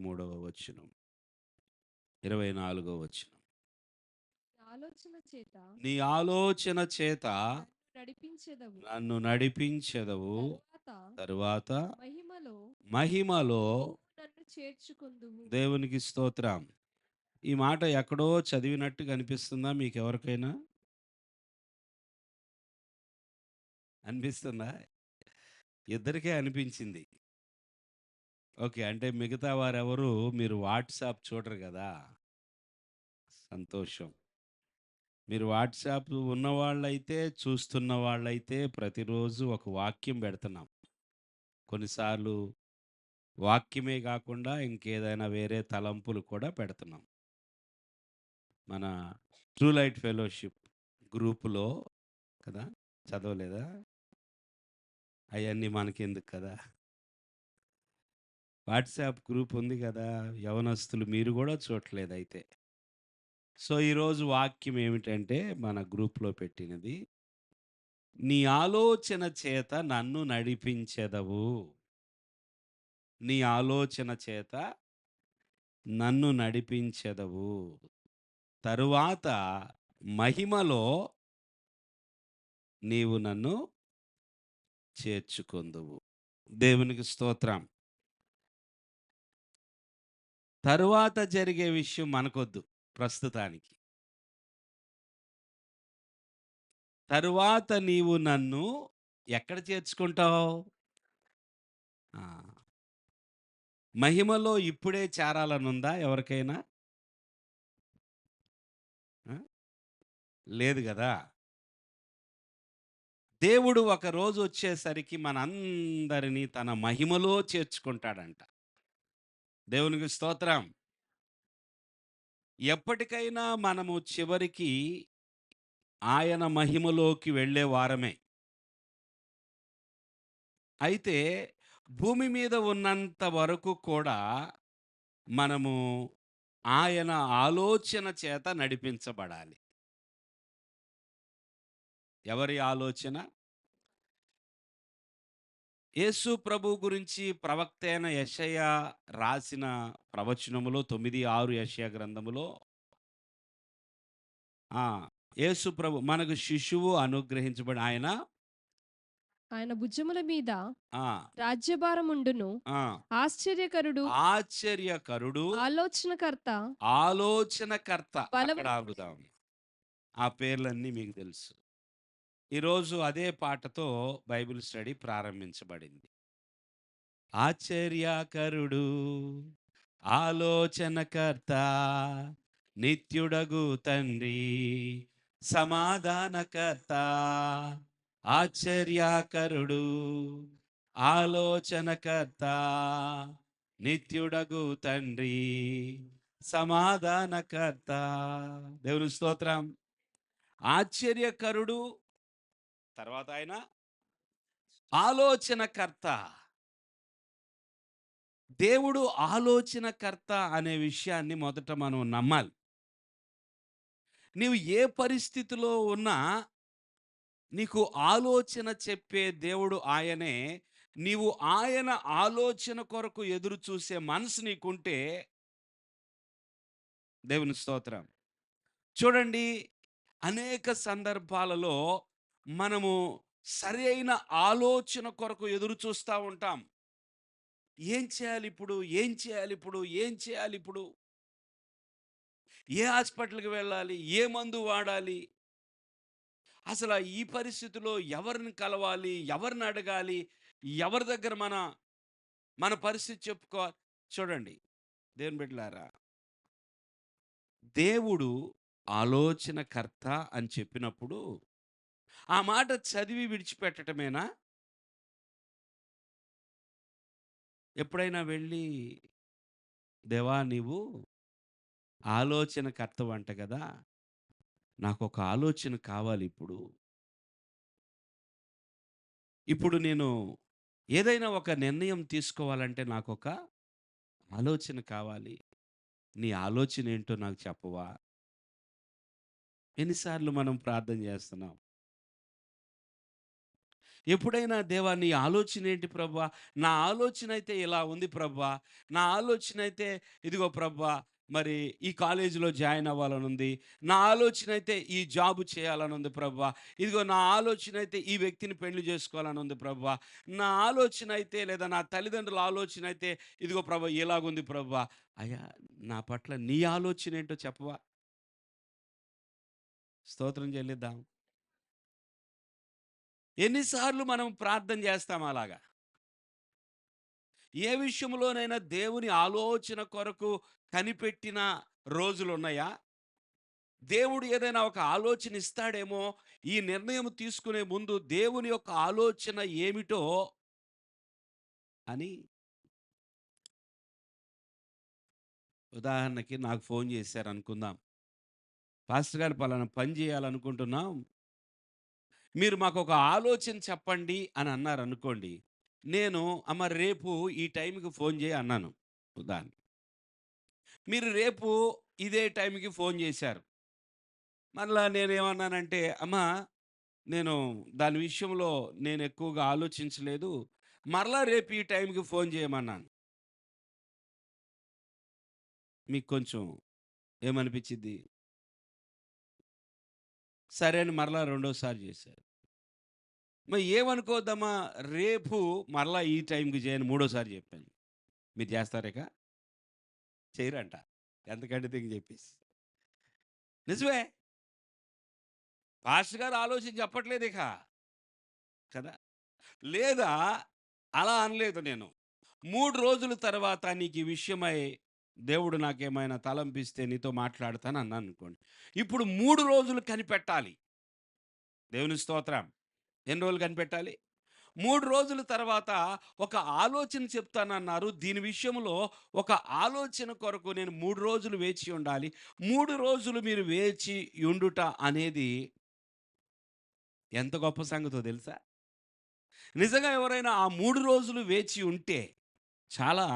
23వ వచనం, 24వ వచనం. ఆలోచన చేత నీ ఆలోచన చేత నడిపించెదవు. నన్ను నడిపించెదవు. తరువాత తరువాత మహిమలో మహిమలో నన్ను చేర్చుకొందువు. దేవునికి స్తోత్రం. ఈ మాట ఎక్కడో చదివినట్టుగా అనిపిస్తుందా మీకెవరికైనా? అనిపిస్తుందా? ఇద్దరికే అనిపించింది. ఓకే. అంటే మిగతా వారెవరు మీరు వాట్సాప్ చూడరు గదా! సంతోషం. మీరు వాట్సాప్ ఉన్నవాళ్ళైతే, చూస్తున్న వాళ్ళైతే ప్రతిరోజు ఒక వాక్యం పెడుతున్నాం. కొన్నిసార్లు వాక్యమే గాకుండా ఇంకేదైనా వేరే తలంపులు కూడా పెడుతున్నాం. మన ట్రూ లైట్ ఫెలోషిప్ గ్రూప్‌లో కదా! చదవలేదా? అయన్నీ మనకెందుకు కదా! వాట్సాప్ గ్రూప్ ఉంది గదా! యవనస్తులు మీరు గూడా చూడట్లేదయితే. సో, ఈరోజు వాక్యం ఏమిటంటే మన గ్రూప్‌లో పెట్టినది. నీ ఆలోచన చేత నన్ను నడిపించెదవు. నీ ఆలోచన చేత నన్ను నడిపించెదవు. తరువాత మహిమలో నీవు నన్ను చేర్చుకొందువు. దేవునికి స్తోత్రం. తరువాత జరిగే విషయం మనకొద్దు ప్రస్తుతానికి. తరువాత నీవు నన్ను ఎక్కడ చేర్చుకుంటావు? ఆ! మహిమలో ఇప్పుడే చేరాలనుందా ఎవరికైనా? ఆ! లేదు గదా! దేవుడు ఒక రోజు వచ్చేసరికి మనందరినీ తన మహిమలో చేర్చుకుంటాడంట. దేవునికి స్తోత్రం. ఎప్పటికైనా మనము చివరికి ఆయన మహిమలోకి వెళ్ళే వారమే. అయితే భూమి మీద ఉన్నంత వరకు కూడా మనము ఆయన ఆలోచన చేత నడిపించబడాలి. ఎవరి ఆలోచన? యేసు ప్రభు గురించి ప్రవక్త అయిన యెషయా రాసిన ప్రవచనములో 9:6 యెషయా గ్రంథములో ఆ! యేసు ప్రభు మనకు శిశువు అనుగ్రహించబడి ఆయన భుజముల మీద ఆ! రాజ్యభారముండును. ఆ! ఆశ్చర్యకరుడు, ఆశ్చర్యకరుడు, ఆలోచనకర్త, ఆలోచనకర్త. బలవ అక్కడ ఆగుదాం. ఆ పేర్లన్నీ మీకు తెలుసు. ఈరోజు అదే పాటతో బైబిల్ స్టడీ ప్రారంభించబడింది. ఆశ్చర్యకరుడు, ఆలోచనకర్త, నిత్యుడగు తండ్రి, సమాధానకర్త, ఆశ్చర్యకరుడు, ఆలోచనకర్త, నిత్యుడగు తండ్రి, సమాధానకర్త. దేవుని స్తోత్రం. ఆశ్చర్యకరుడు, తర్వాత ఆయన ఆలోచనకర్త. దేవుడు ఆలోచనకర్త అనే విషయాన్ని మొదట మనం నమ్మాలి. నీవు ఏ పరిస్థితిలో ఉన్నా నీకు ఆలోచన చెప్పే దేవుడు ఆయనే. నీవు ఆయన ఆలోచన కొరకు ఎదురు చూసే మనసు నీకుంటే దేవుని స్తోత్రం. చూడండి, అనేక సందర్భాలలో మనము సరైన ఆలోచన కొరకు ఎదురు చూస్తా ఉంటాం. ఏం చేయాలిప్పుడు? ఏం చేయాలిప్పుడు? ఏం చేయాలిప్పుడు? ఏ హాస్పిటల్‌కి వెళ్ళాలి? ఏ మందు వాడాలి? అసల ఈ పరిస్థితిలో ఎవరిని కలవాలి? ఎవరిని అడగాలి? ఎవరి దగ్గర మన పరిస్థితి చెప్పుకోవాలి? చూడండి, దేవుని బిడ్డలారా, దేవుడు ఆలోచనకర్త అని చెప్పినప్పుడు, ఆ మాట చదివి విడిచిపెట్టటమేనా? ఎప్పుడైనా వెళ్ళి, దేవా నీవు ఆలోచనకర్తవంట గదా! నాకొక ఆలోచన కావాలిప్పుడు. ఇప్పుడు నేను ఏదైనా ఒక నిర్ణయం తీసుకోవాలంటే నాకొక ఆలోచన కావాలి. నీ ఆలోచన ఏంటో నాకు చెప్పవా? ఎన్నిసార్లు మనం ప్రార్థన చేస్తున్నాం. ఎప్పుడైనా దేవా నీ ఆలోచన ఏంటి ప్రభా? నా ఆలోచన అయితే ఇలా ఉంది ప్రభా. నా ఆలోచన అయితే ఇదిగో ప్రభా మరి ఈ కాలేజీలో జాయిన్ అవ్వాలని ఉంది. నా ఆలోచన అయితే ఈ జాబ్ చేయాలని ఉంది ప్రభా. ఇదిగో నా ఆలోచన అయితే ఈ వ్యక్తిని పెళ్లి చేసుకోవాలని ఉంది ప్రభా. నా ఆలోచన అయితే లేదా నా తల్లిదండ్రుల ఆలోచన అయితే ఇదిగో ప్రభా ఇలాగుంది ప్రభా. అయ్యా నా పట్ల నీ ఆలోచన ఏంటో చెప్పవా? స్తోత్రం చెల్లిద్దాం. ఎన్నిసార్లు మనం ప్రార్థన చేస్తాం అలాగా? ఏ విషయంలోనైనా దేవుని ఆలోచన కొరకు కనిపెట్టిన రోజులున్నాయా? దేవుడు ఏదైనా ఒక ఆలోచన ఇస్తాడేమో, ఈ నిర్ణయం తీసుకునే ముందు దేవుని యొక్క ఆలోచన ఏమిటో అని ఉదాహరణకి నాకు ఫోన్ చేశారనుకుందాం. పాస్టర్ గారు పలానా పని చేయాలనుకుంటున్నాం. మీరు మాకొక ఆలోచన చెప్పండి అని అన్నారనుకోండి. నేను అమ్మ రేపు ఈ టైంకి ఫోన్ చేయి అన్నాను ఉదాహరణకి. మీరు రేపు ఇదే టైంకి ఫోన్ చేశారు. మరలా నేనేమన్నానంటే, అమ్మా నేను దాని విషయంలో నేను ఎక్కువగా ఆలోచించలేదు. మరలా రేపు ఈ టైంకి ఫోన్ చేయమన్నాను. మీకు కొంచెం ఏమనిపించిద్ది? సరే అని మరలా రెండోసారి చేశారు. మరి ఏమనుకోవద్దమ్మా, రేపు మరలా ఈ టైంకి చేయని మూడోసారి చెప్పాను. మీరు చేస్తారా ఇక? చేయరంట. ఎంతకంటే తెగ చెప్పేసి. నిజమే. పాస్టర్ గారు ఆలోచించి చెప్పట్లేదిక. కదా! లేదా అలా అనలేదు నేను. 3 రోజుల తర్వాత నీకు ఈ విషయమై దేవుడు నాకేమైనా తలంపిస్తే నీతో మాట్లాడతాను అన్నాననుకోండి. ఇప్పుడు 3 రోజులు కనిపెట్టాలి. దేవుని స్తోత్రం. ఎన్ని రోజులు కనిపెట్టాలి? 3 రోజుల తర్వాత ఒక ఆలోచన చెప్తానన్నారు. దీని విషయంలో ఒక ఆలోచన కొరకు నేను 3 రోజులు వేచి ఉండాలి. 3 రోజులు మీరు వేచి యుండుట అనేది ఎంత గొప్ప సంగతో తెలుసా? నిజంగా ఎవరైనా ఆ 3 రోజులు వేచి ఉంటే చాలా,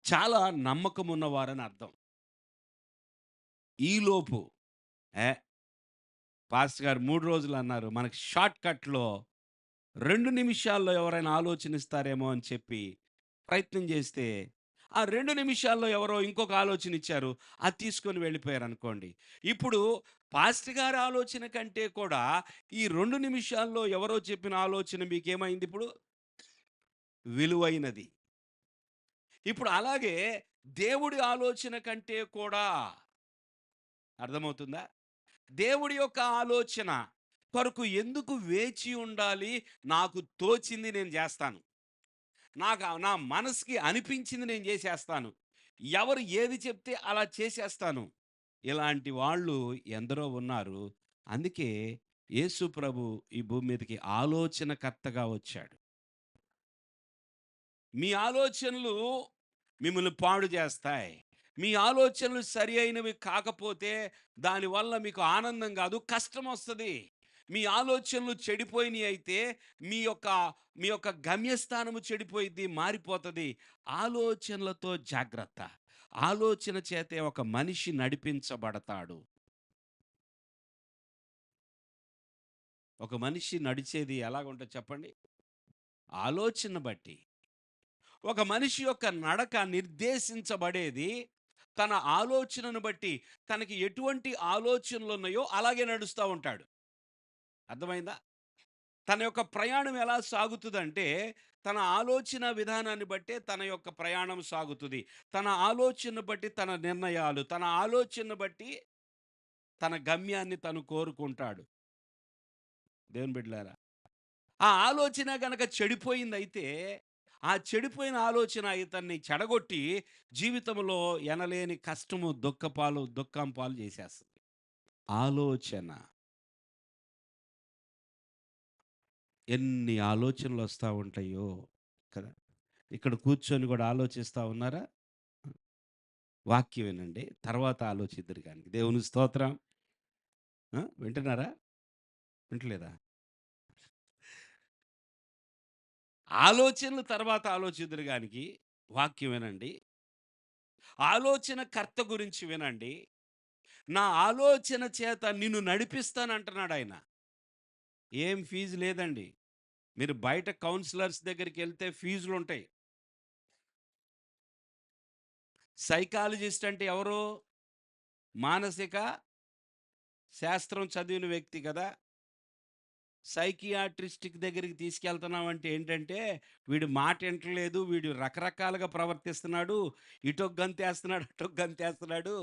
చాలా నమ్మకం ఉన్నవారని అర్థం. ఈలోపు ఏ పాస్టర్ గారు 3 రోజులు అన్నారు. మనకి షార్ట్ కట్‌లో 2 నిమిషాల్లో ఎవరైనా ఆలోచనిస్తారేమో అని చెప్పి ప్రయత్నం చేస్తే, ఆ 2 నిమిషాల్లో ఎవరో ఇంకొక ఆలోచన ఇచ్చారు. అది తీసుకొని వెళ్ళిపోయారనుకోండి. ఇప్పుడు పాస్టర్ గారి ఆలోచన కంటే కూడా ఈ 2 నిమిషాల్లో ఎవరో చెప్పిన ఆలోచన మీకేమైంది ఇప్పుడు? విలువైనది. ఇప్పుడు అలాగే దేవుడి ఆలోచన కంటే కూడా అర్థమవుతుందా? దేవుడి యొక్క ఆలోచన కొరకు ఎందుకు వేచి ఉండాలి? నాకు తోచింది నేను జేస్తాను. నా మనసుకి అనిపించింది నేను జేసేస్తాను. ఎవరు ఏది చెప్తే అలా చేసేస్తాను. ఇలాంటి వాళ్ళు ఎందరో ఉన్నారు. అందుకే యేసు ప్రభు ఈ భూమి మీదకి ఆలోచనకర్తగా వచ్చాడు. మీ ఆలోచనలు మిమ్మల్ని పాడు చేస్తాయి. మీ ఆలోచనలు సరి అయినవి కాకపోతే దానివల్ల మీకు ఆనందం కాదు, కష్టం వస్తది. మీ ఆలోచనలు చెడిపోయినయి అయితే మీ యొక్క గమ్యస్థానము చెడిపోయిద్ది, మారిపోతది. ఆలోచనలతో జాగ్రత్త. ఆలోచన చేతే ఒక మనిషి నడిపించబడతాడు. ఒక మనిషి నడిచేది ఎలాగుంటది చెప్పండి? ఆలోచన బట్టి. ఒక మనిషి యొక్క నడక నిర్దేశించబడేది తన ఆలోచనను బట్టి. తనకి ఎటువంటి ఆలోచనలు ఉన్నాయో అలాగే నడుస్తూ ఉంటాడు. అర్థమైందా? తన యొక్క ప్రయాణం ఎలా సాగుతుందంటే తన ఆలోచన విధానాన్ని బట్టే తన యొక్క ప్రయాణం సాగుతుంది. తన ఆలోచన బట్టి తన నిర్ణయాలు, తన ఆలోచన బట్టి తన గమ్యాన్ని తను కోరుకుంటాడు. దేవుని బిడ్డలారా, ఆ ఆలోచన గనక చెడిపోయిందయితే, ఆ చెడిపోయిన ఆలోచన ఇతన్ని చెడగొట్టి, జీవితంలో ఎనలేని కష్టము, దుఃఖం పాలు చేసేస్తది. ఆలోచన. ఎన్ని ఆలోచనలొస్తా ఉంటాయో కదా! ఇక్కడ కూర్చొని గూడా ఆలోచిస్తా ఉన్నారా? వాక్యం వినండి. తర్వాత ఆలోచిద్దురు గాని. దేవుని స్తోత్రం. వింటున్నారా? వింటలేదా? ఆలోచనలు తర్వాత ఆలోచిద్దురు గానికి వాక్యం వినండి. ఆలోచన కర్త గురించి వినండి. నా ఆలోచన చేత నిన్ను నడిపిస్తానంటున్నాడాయన. ఏం ఫీజు లేదండి. మీరు బయట కౌన్సిలర్స్ దగ్గరికెళ్తే ఫీజులుంటాయి. సైకాలజిస్ట్ అంటే ఎవరు? మానసిక శాస్త్రం చదివిన వ్యక్తి కదా! సైకియాట్రిస్ట్‌కి దగ్గరికి తీసుకెళ్తున్నామంటే ఏంటంటే, వీడు మాట ఇంటలేదు, వీడు రకరకాలుగా ప్రవర్తిస్తున్నాడు, ఇటొక గంతేస్తున్నాడు, అటొక గంతేస్తున్నాడు,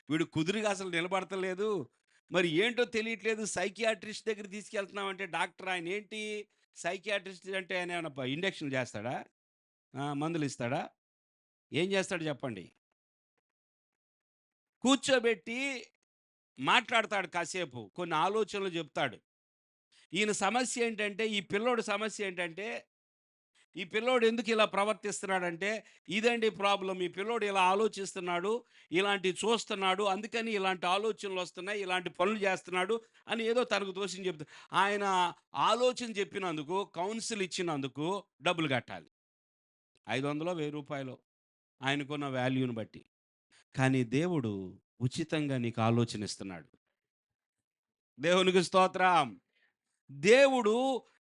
వీడు కుదురుగా అసలు నిలబడతలేదు. మరి ఏంటో తెలియట్లేదు సైకియాట్రిస్ట్ దగ్గరికి తీసుకెళ్తున్నామంటే డాక్టర్ ఆయనేంటి సైకియాట్రిస్ట్ అంటే ఆయన ఏమన్నా ఇంజెక్షన్‌లు చేస్తాడా? మందులిస్తాడా? ఏం చేస్తాడు చెప్పండి? కూర్చోబెట్టి మాట్లాడతాడు కాసేపు. కొన్ని ఆలోచనలు చెప్తాడు. ఈయన సమస్య ఏంటంటే, ఈ పిల్లోడి సమస్య ఏంటంటే, ఈ పిల్లోడు ఎందుకు ఇలా ప్రవర్తిస్తున్నాడంటే, ఇదండి ప్రాబ్లమ్. ఈ పిల్లోడు ఇలా ఆలోచిస్తున్నాడు, ఇలాంటివి చూస్తున్నాడు, అందుకని ఇలాంటి ఆలోచనలొస్తున్నాయి, ఇలాంటి పనులు చేస్తున్నాడు అని ఏదో తనకు తోచింది చెప్తా ఆయన ఆలోచన చెప్పినందుకు, కౌన్సిల్ ఇచ్చినందుకు డబ్బులు కట్టాలి. 500 రూ. 1000 ఆయనకున్న వాల్యూని బట్టి. కానీ దేవుడు ఉచితంగా నీకు ఆలోచన ఇస్తున్నాడు. దేవునికి స్తోత్రం. దేవుడు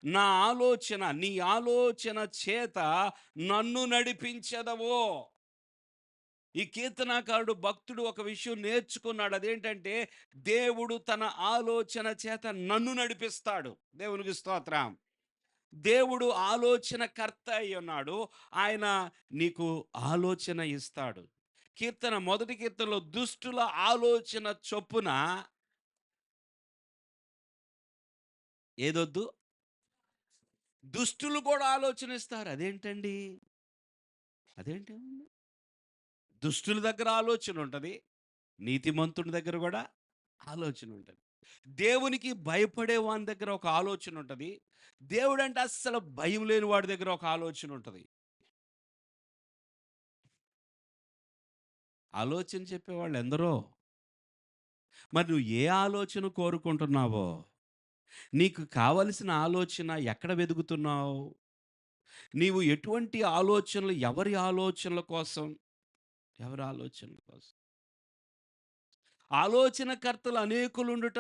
నా ఆలోచన, నీ ఆలోచన చేత నన్ను నడిపించెదవో. ఈ కీర్తనాకారుడు భక్తుడు ఒక విషయం నేర్చుకున్నాడు. అదేంటంటే, దేవుడు తన ఆలోచన చేత నన్ను నడిపిస్తాడు. దేవునికి స్తోత్రం. దేవుడు ఆలోచనకర్త అయ్యున్నాడు. ఆయన నీకు ఆలోచన ఇస్తాడు. మొదటి కీర్తనలో దుష్టుల ఆలోచన చొప్పున ఏదొద్దు? దుష్టులు కూడా ఆలోచనిస్తారు. అదేంటండి? అదేంటి? దుష్టుల దగ్గర ఆలోచన ఉంటది. నీతిమంతుని దగ్గర గూడా ఆలోచన ఉంటది. దేవునికి భయపడే వాని దగ్గర ఒక ఆలోచన ఉంటది. దేవుడంటే అస్సలు భయం లేని వాడి దగ్గర ఒక ఆలోచన ఉంటది. ఆలోచన చెప్పేవాళ్ళు ఎందరో. మరి నువ్వు ఏ ఆలోచన కోరుకుంటున్నావో, నీకు కావలసిన ఆలోచన ఎక్కడ వెదుకుతున్నావు? నీవు ఎటువంటి ఆలోచనలు ఎవరి ఆలోచనల కోసం? ఎవరి ఆలోచనల కోసం? ఆలోచనకర్తలు అనేకులుండుట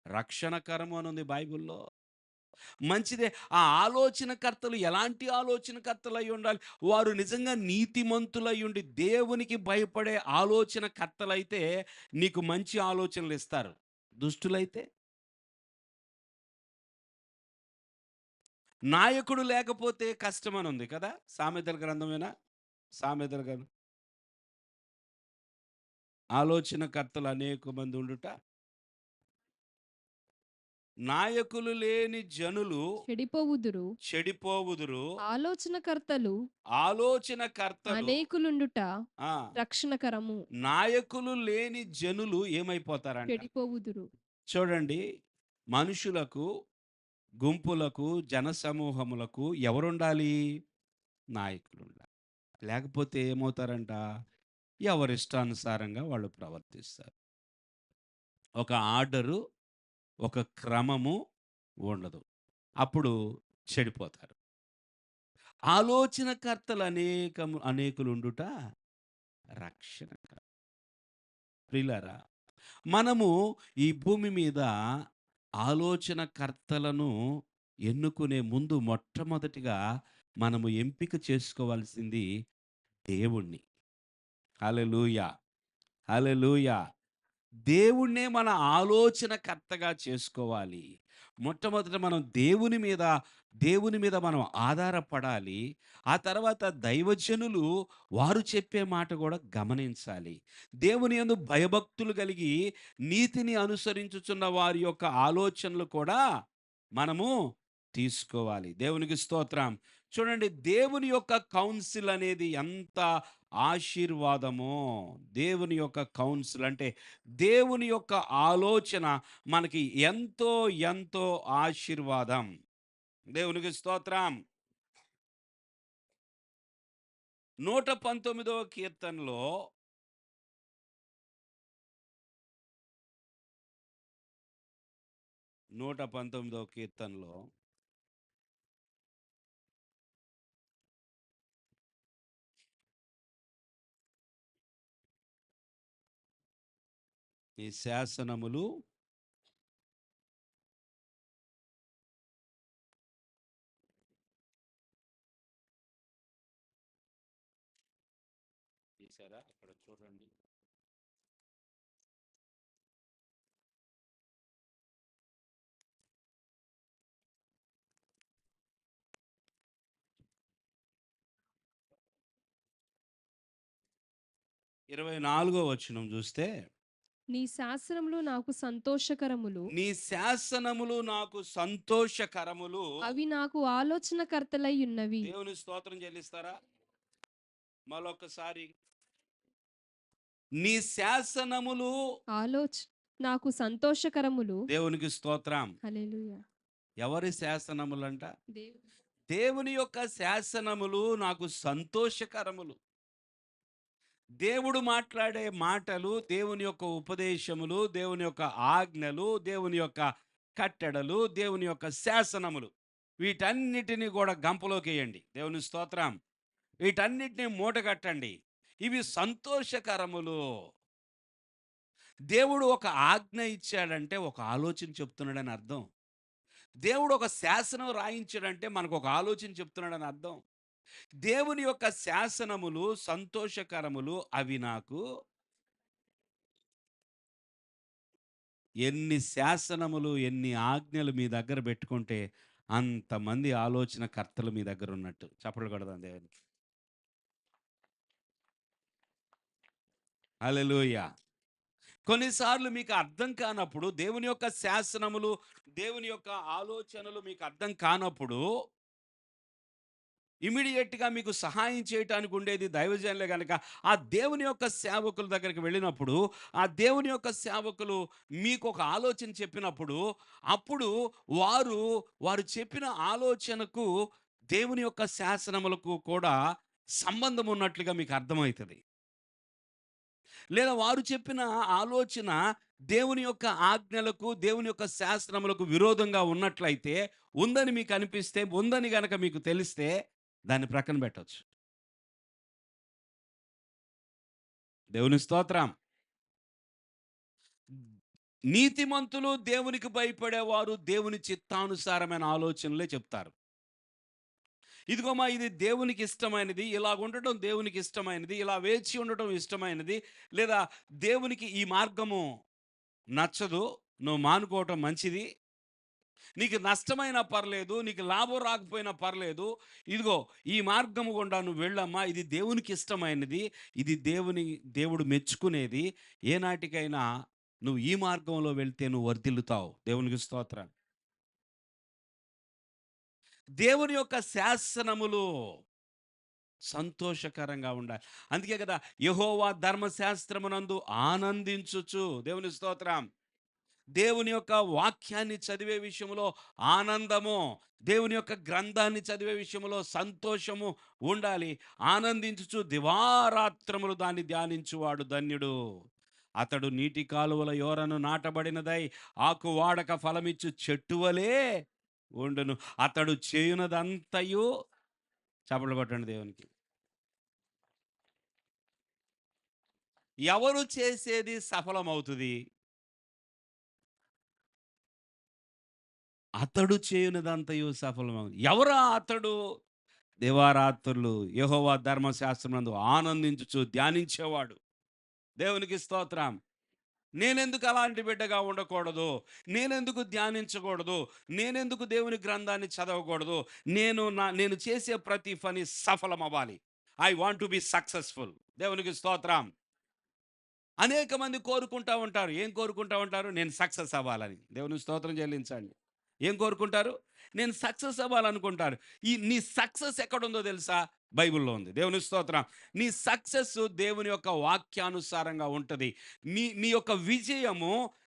రక్షణకరము అనుంది బైబిల్‌లో. మంచిదే. ఆ ఆలోచనకర్తలు ఎలాంటి ఆలోచనకర్తలై ఉండాలి? వారు నిజంగా నీతిమంతులై ఉండి దేవునికి భయపడే ఆలోచనకర్తలైతే నీకు మంచి ఆలోచనలిస్తారు. దుష్టులైతే నాయకుడు లేకపోతే కష్టమనుంది కదా! సామెతల గ్రంథమేనా? సామెతల గ్రంథం. ఆలోచనకర్తలు అనేకమంది ఉండుట నాయకులు లేని జనులు చెడిపోవుదురు. చెడిపోవుదురు. ఆలోచనకర్తలు ఆలోచనకర్తలు అనేకులుండుట ఆ! రక్షణకరము. నాయకులు లేని జనులు ఏమైపోతారంట? చెడిపోవుదురు. చూడండి, మనుషులకు, గుంపులకు, జనసమూహములకు ఎవరుండాలి? నాయకులుండాలి. లేకపోతే ఏమవుతారంట? ఎవరిష్టానుసారంగా వాళ్ళు ప్రవర్తిస్తారు. ఒక ఆర్డరు, ఒక క్రమము ఉండదు. అప్పుడు చెడిపోతారు. ఆలోచనకర్తలు అనేకులుండుట రక్షణ. ప్రియులారా, మనము ఈ భూమి మీద ఆలోచనకర్తలను ఎన్నుకునే ముందు మొట్టమొదటిగా మనము ఎంపిక చేసుకోవాల్సింది దేవుణ్ణి. హల్లెలూయా! హల్లెలూయా! దేవుణ్ణే మన ఆలోచనకర్తగా చేసుకోవాలి. మొట్టమొదట మనం దేవుని మీద మనం ఆధారపడాలి. ఆ తర్వాత దైవజనులు వారు చెప్పే మాట గూడా గమనించాలి. దేవుని యందు భయభక్తులు కలిగి నీతిని అనుసరించుచున్న వారి యొక్క ఆలోచనలు కూడా మనము తీసుకోవాలి. దేవునికి స్తోత్రం. చూడండి, దేవుని యొక్క కౌన్సిల్ అనేది ఎంత ఆశీర్వాదమో. దేవుని యొక్క కౌన్సిల్ అంటే దేవుని యొక్క ఆలోచన మనకి ఎంతో ఎంతో ఆశీర్వాదం. దేవునికి స్తోత్రం. 119వ కీర్తనలో 119వ కీర్తనలో ఈ శాసనములు ఇక్కడ చూడండి. 24వ వచనం చూస్తే, నీ శాసనములు నాకు సంతోషకరములు. నీ శాసనములు నాకు సంతోషకరములు. అవి నాకు ఆలోచనకర్తలై ఉన్నవి. దేవుని స్తోత్రం చెల్లిస్తారా? మరొకసారి. నీ శాసనములు ఆలోచ నాకు సంతోషకరములు. దేవునికి స్తోత్రం. హల్లెలూయా. ఎవరి శాసనములంట? దేవు దేవుని యొక్క శాసనములు నాకు సంతోషకరములు. దేవుడు మాట్లాడే మాటలు, దేవుని యొక్క ఉపదేశములు, దేవుని యొక్క ఆజ్ఞలు, దేవుని యొక్క కట్టడలు, దేవుని యొక్క శాసనములు, వీటన్నిటిని కూడా గంపలోకేయండి. దేవుని స్తోత్రం. వీటన్నిటిని మూటగట్టండి. ఇవి సంతోషకరములు. దేవుడు ఒక ఆజ్ఞ ఇచ్చాడంటే ఒక ఆలోచన చెప్తున్నాడని అర్థం. దేవుడు ఒక శాసనం రాయించాడంటే మనకు ఒక ఆలోచన చెప్తున్నాడని అర్థం. దేవుని యొక్క శాసనములు సంతోషకరములు, అవి నాకు. ఎన్ని శాసనములు, ఎన్ని ఆజ్ఞలు మీ దగ్గర పెట్టుకుంటే అంతమంది ఆలోచన కర్తలు మీ దగ్గర ఉన్నట్టు. చప్పట్లు కొడదాం దేవునికి. హల్లెలూయా. కొన్నిసార్లు మీకు అర్థం కానప్పుడు, దేవుని యొక్క శాసనములు, దేవుని యొక్క ఆలోచనలు మీకు అర్థం కానప్పుడు, ఇమ్మీడియేట్‌గా మీకు సహాయం చేయటానికి ఉండేది దైవజనులే గనక, ఆ దేవుని యొక్క సేవకుల దగ్గరికి వెళ్ళినప్పుడు, ఆ దేవుని యొక్క సేవకులు మీకు ఒక ఆలోచన చెప్పినప్పుడు, అప్పుడు వారు చెప్పిన ఆలోచనకు దేవుని యొక్క శాసనములకు కూడా సంబంధం ఉన్నట్లుగా మీకు అర్థమవుతది. లేదా వారు చెప్పిన ఆలోచన దేవుని యొక్క ఆజ్ఞలకు, దేవుని యొక్క శాస్త్రములకు విరోధంగా ఉన్నట్లయితే, ఉందని మీకు అనిపిస్తే, ఉందని గనక మీకు తెలిస్తే దాన్ని ప్రక్కన పెట్టొచ్చు. దేవుని స్తోత్రం. నీతిమంతులు, దేవునికి భయపడేవారు దేవుని చిత్తానుసారమైన ఆలోచనలే చెప్తారు. ఇదిగోమా ఇది దేవునికి ఇష్టమైనది, ఇలాగ ఉండటం దేవునికి ఇష్టమైనది, ఇలా వేచి ఉండటం ఇష్టమైనది, లేదా దేవునికి ఈ మార్గము నచ్చదు, నువ్వు మానుకోవటం మంచిది. నీకు నష్టమైనా పర్లేదు, నీకు లాభం రాకపోయినా పర్లేదు, ఇదిగో ఈ మార్గము గుండా నువ్వు వెళ్ళమ్మా, ఇది దేవునికి ఇష్టమైనది, ఇది దేవుడు మెచ్చుకునేది. ఏనాటికైనా నువ్వు ఈ మార్గంలో వెళ్తే నువ్వు వర్ధిల్లుతావు. దేవునికి స్తోత్రం. దేవుని యొక్క శాసనములు సంతోషకరంగా ఉండాలి. అందుకే కదా యెహోవా ధర్మశాస్త్రమునందు ఆనందించుచు, దేవుని స్తోత్రం, దేవుని యొక్క వాక్యాన్ని చదివే విషయంలో ఆనందము, దేవుని యొక్క గ్రంథాన్ని చదివే విషయంలో సంతోషము ఉండాలి. ఆనందించుచు దివారాత్రములు దాన్ని ధ్యానించువాడు ధన్యుడు. అతడు నీటి కాలువల యోరను నాటబడినదై ఆకు వాడక ఫలమిచ్చు చెట్టువలే ఉండును. అతడు చేయునదంతయు. చప్పట్లు కొట్టండి దేవునికి. ఎవరు చేసేది సఫలమవుతుంది? అతడు చేయునదంతయు సఫలమగు. ఎవరా అతడు? దివారాత్రులు యెహోవా ధర్మశాస్త్రమందు ఆనందించుచు ధ్యానించేవాడు. దేవునికి స్తోత్రం. నేనెందుకు అలాంటి బిడ్డగా ఉండకూడదు? నేనెందుకు ధ్యానించకూడదు? నేనెందుకు దేవుని గ్రంథాన్ని చదవకూడదు? నేను చేసే ప్రతి పని సఫలమవ్వాలి. I want to be successful. దేవునికి స్తోత్రం. అనేక మంది కోరుకుంటా ఉంటారు. ఏం కోరుకుంటా ఉంటారు? నేను సక్సెస్ అవ్వాలని. దేవునికి స్తోత్రం చెల్లించండి. ఏం కోరుకుంటారు? నేను సక్సెస్ అవ్వాలనుకుంటారు. నీ సక్సెస్ ఎక్కడుందో తెలుసా? బైబిల్‌లో ఉంది. దేవునికి స్తోత్రం. నీ సక్సెస్ దేవుని యొక్క వాక్యానుసారంగా ఉంటది. నీ యొక్క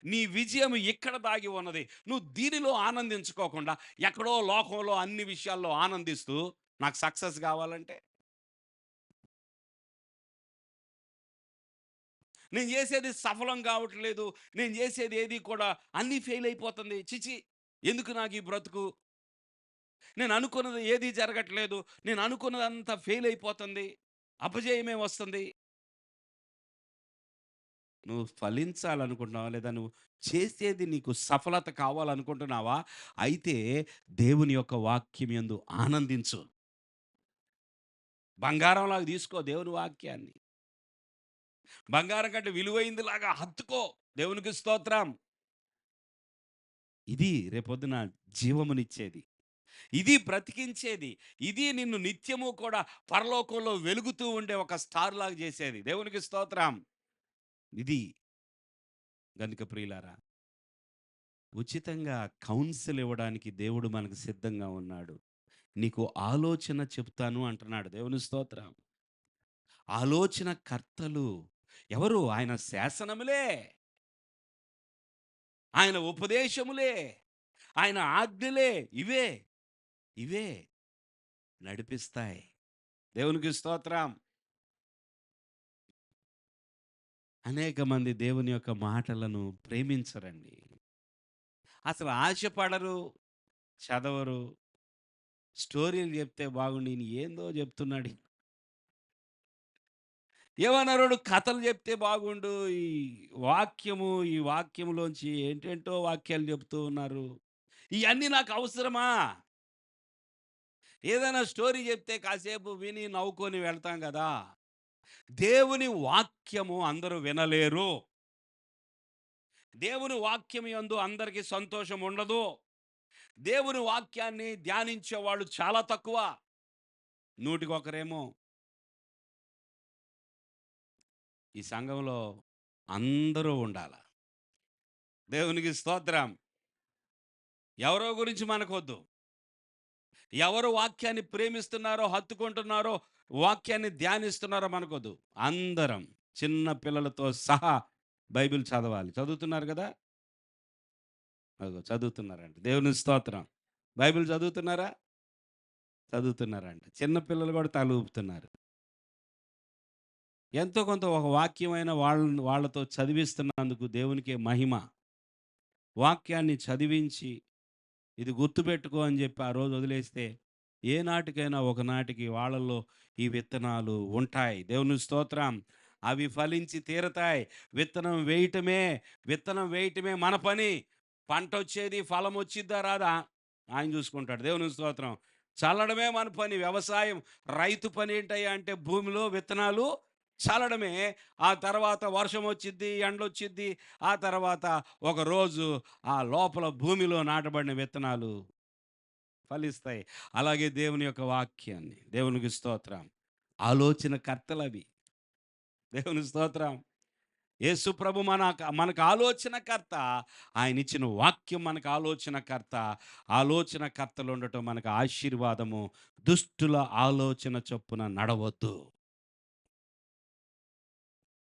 నీ విజయం ఇక్కడ దాగి ఉన్నది. నువ్వు దీనిలో ఆనందించుకోకుండా ఎక్కడో లోకంలో అన్ని విషయాల్లో ఆనందిస్తూ నాకు సక్సెస్ కావాలంటే, నేను చేసేది సఫలం కావట్లేదు, నేను చేసేది ఏది కూడా అన్నీ ఫెయిల్ అయిపోతుంది, ఛీ! ఎందుకు నాకు ఈ బ్రతుకు? నేను అనుకున్నది ఏది జరగట్లేదు, నేను అనుకున్నదంతా ఫెయిల్ అయిపోతుంది, అపజయమే వస్తుంది. నువ్వు ఫలించాలనుకుంటున్నావా? లేదా నువ్వు చేసేది నీకు సఫలత కావాలనుకుంటున్నావా? అయితే దేవుని యొక్క వాక్యం యందు ఆనందించు. బంగారంలాగా తీసుకో దేవుని వాక్యాన్ని. బంగారం కంటే విలువైందిలాగా హత్తుకో. దేవునికి స్తోత్రం. ఇది రేపొద్దున జీవమునిచ్చేది. ఇది బ్రతికించేది. ఇది నిన్ను నిత్యము కూడా పరలోకంలో వెలుగుతూ ఉండే ఒక స్టార్‌లాగా చేసేది. దేవునికి స్తోత్రం. ఇది గనుక ప్రియులారా, ఉచితంగా కౌన్సిల్ ఇవ్వడానికి దేవుడు మనకు సిద్ధంగా ఉన్నాడు. నీకు ఆలోచన చెప్తాను అంటున్నాడు. దేవుని స్తోత్రం. ఆలోచన కర్తలు ఎవరు? ఆయన శాసనములే, ఆయన ఉపదేశములే, ఆయన ఆజ్ఞలే ఇవే, ఇవే నడిపిస్తాయి. దేవునికి స్తోత్రం. అనేక మంది దేవుని యొక్క మాటలను ప్రేమించరండి. అసలు ఆశపడరు, చదవరు. స్టోరీలు చెప్తే బాగుండు, ఈయన ఏందో చెప్తున్నాడు. ఏమన్నారోడు కథలు చెప్తే బాగుండు. ఈ వాక్యములోంచి ఏంటేంటో వాక్యాలు చెప్తూ ఉన్నారు. ఇయన్నీ నాకు అవసరమా? ఏదైనా స్టోరీ చెప్తే కాసేపు విని నవ్వుకొని వెళ్తాం గదా! దేవుని వాక్యము అందరూ వినలేరు. దేవుని వాక్యం యందు అందరికీ సంతోషం ఉండదు. దేవుని వాక్యాన్ని ధ్యానించేవాళ్ళు చాలా తక్కువ. నూటికొకరేమో. ఈ సంఘంలో అందరూ ఉండాల. దేవునికి స్తోత్రం. ఎవరో గురించి మనకొద్దు. ఎవరు వాక్యాన్ని ప్రేమిస్తున్నారో, హత్తుకుంటున్నారో, వాక్యాన్ని ధ్యానిస్తున్నారో మనకొద్దు. అందరం చిన్న పిల్లలతో సహా బైబిల్ చదవాలి. చదువుతున్నారు గదా! అదిగో చదువుతున్నారంట. దేవుని స్తోత్రం. బైబిల్ చదువుతున్నారా? చదువుతున్నారంట. చిన్న పిల్లలు గూడా తల ఊపుతున్నారు. ఎంతో కొంత ఒక వాక్యమైన వాళ్ళతో చదివిస్తున్నందుకు దేవునికే మహిమ. వాక్యాన్ని చదివించి, ఇది గుర్తుపెట్టుకో అని చెప్పి ఆ రోజు వదిలేస్తే, ఏనాటికైనా ఒకనాటికి వాళ్ళల్లో ఈ విత్తనాలు ఉంటాయి. దేవుని స్తోత్రం. అవి ఫలించి తీరతాయి. విత్తనం వేయటమే మన పని. పంటొచ్చేది, ఫలం వచ్చిద్దా రాదా ఆయన చూసుకుంటాడు. దేవుని స్తోత్రం. చల్లడమే మన పని. వ్యవసాయం, రైతు పని ఏంటయ్యా అంటే భూమిలో విత్తనాలు చల్లడమే. ఆ తర్వాత వర్షం వచ్చిద్ది, ఎండొచ్చిద్ది. ఆ తర్వాత ఒకరోజు ఆ లోపల భూమిలో నాటబడిన విత్తనాలు ఫలిస్తాయి. అలాగే దేవుని యొక్క వాక్యాన్ని, దేవునికి స్తోత్రం. ఆలోచన కర్తలవి. దేవుని స్తోత్రం. యేసు ప్రభు మనకు ఆలోచనకర్త. ఆయనిచ్చిన వాక్యం మనకు ఆలోచనకర్త. ఆలోచనకర్తలు ఉండటం మనకు ఆశీర్వాదము. దుష్టుల ఆలోచన చొప్పున నడవొద్దు.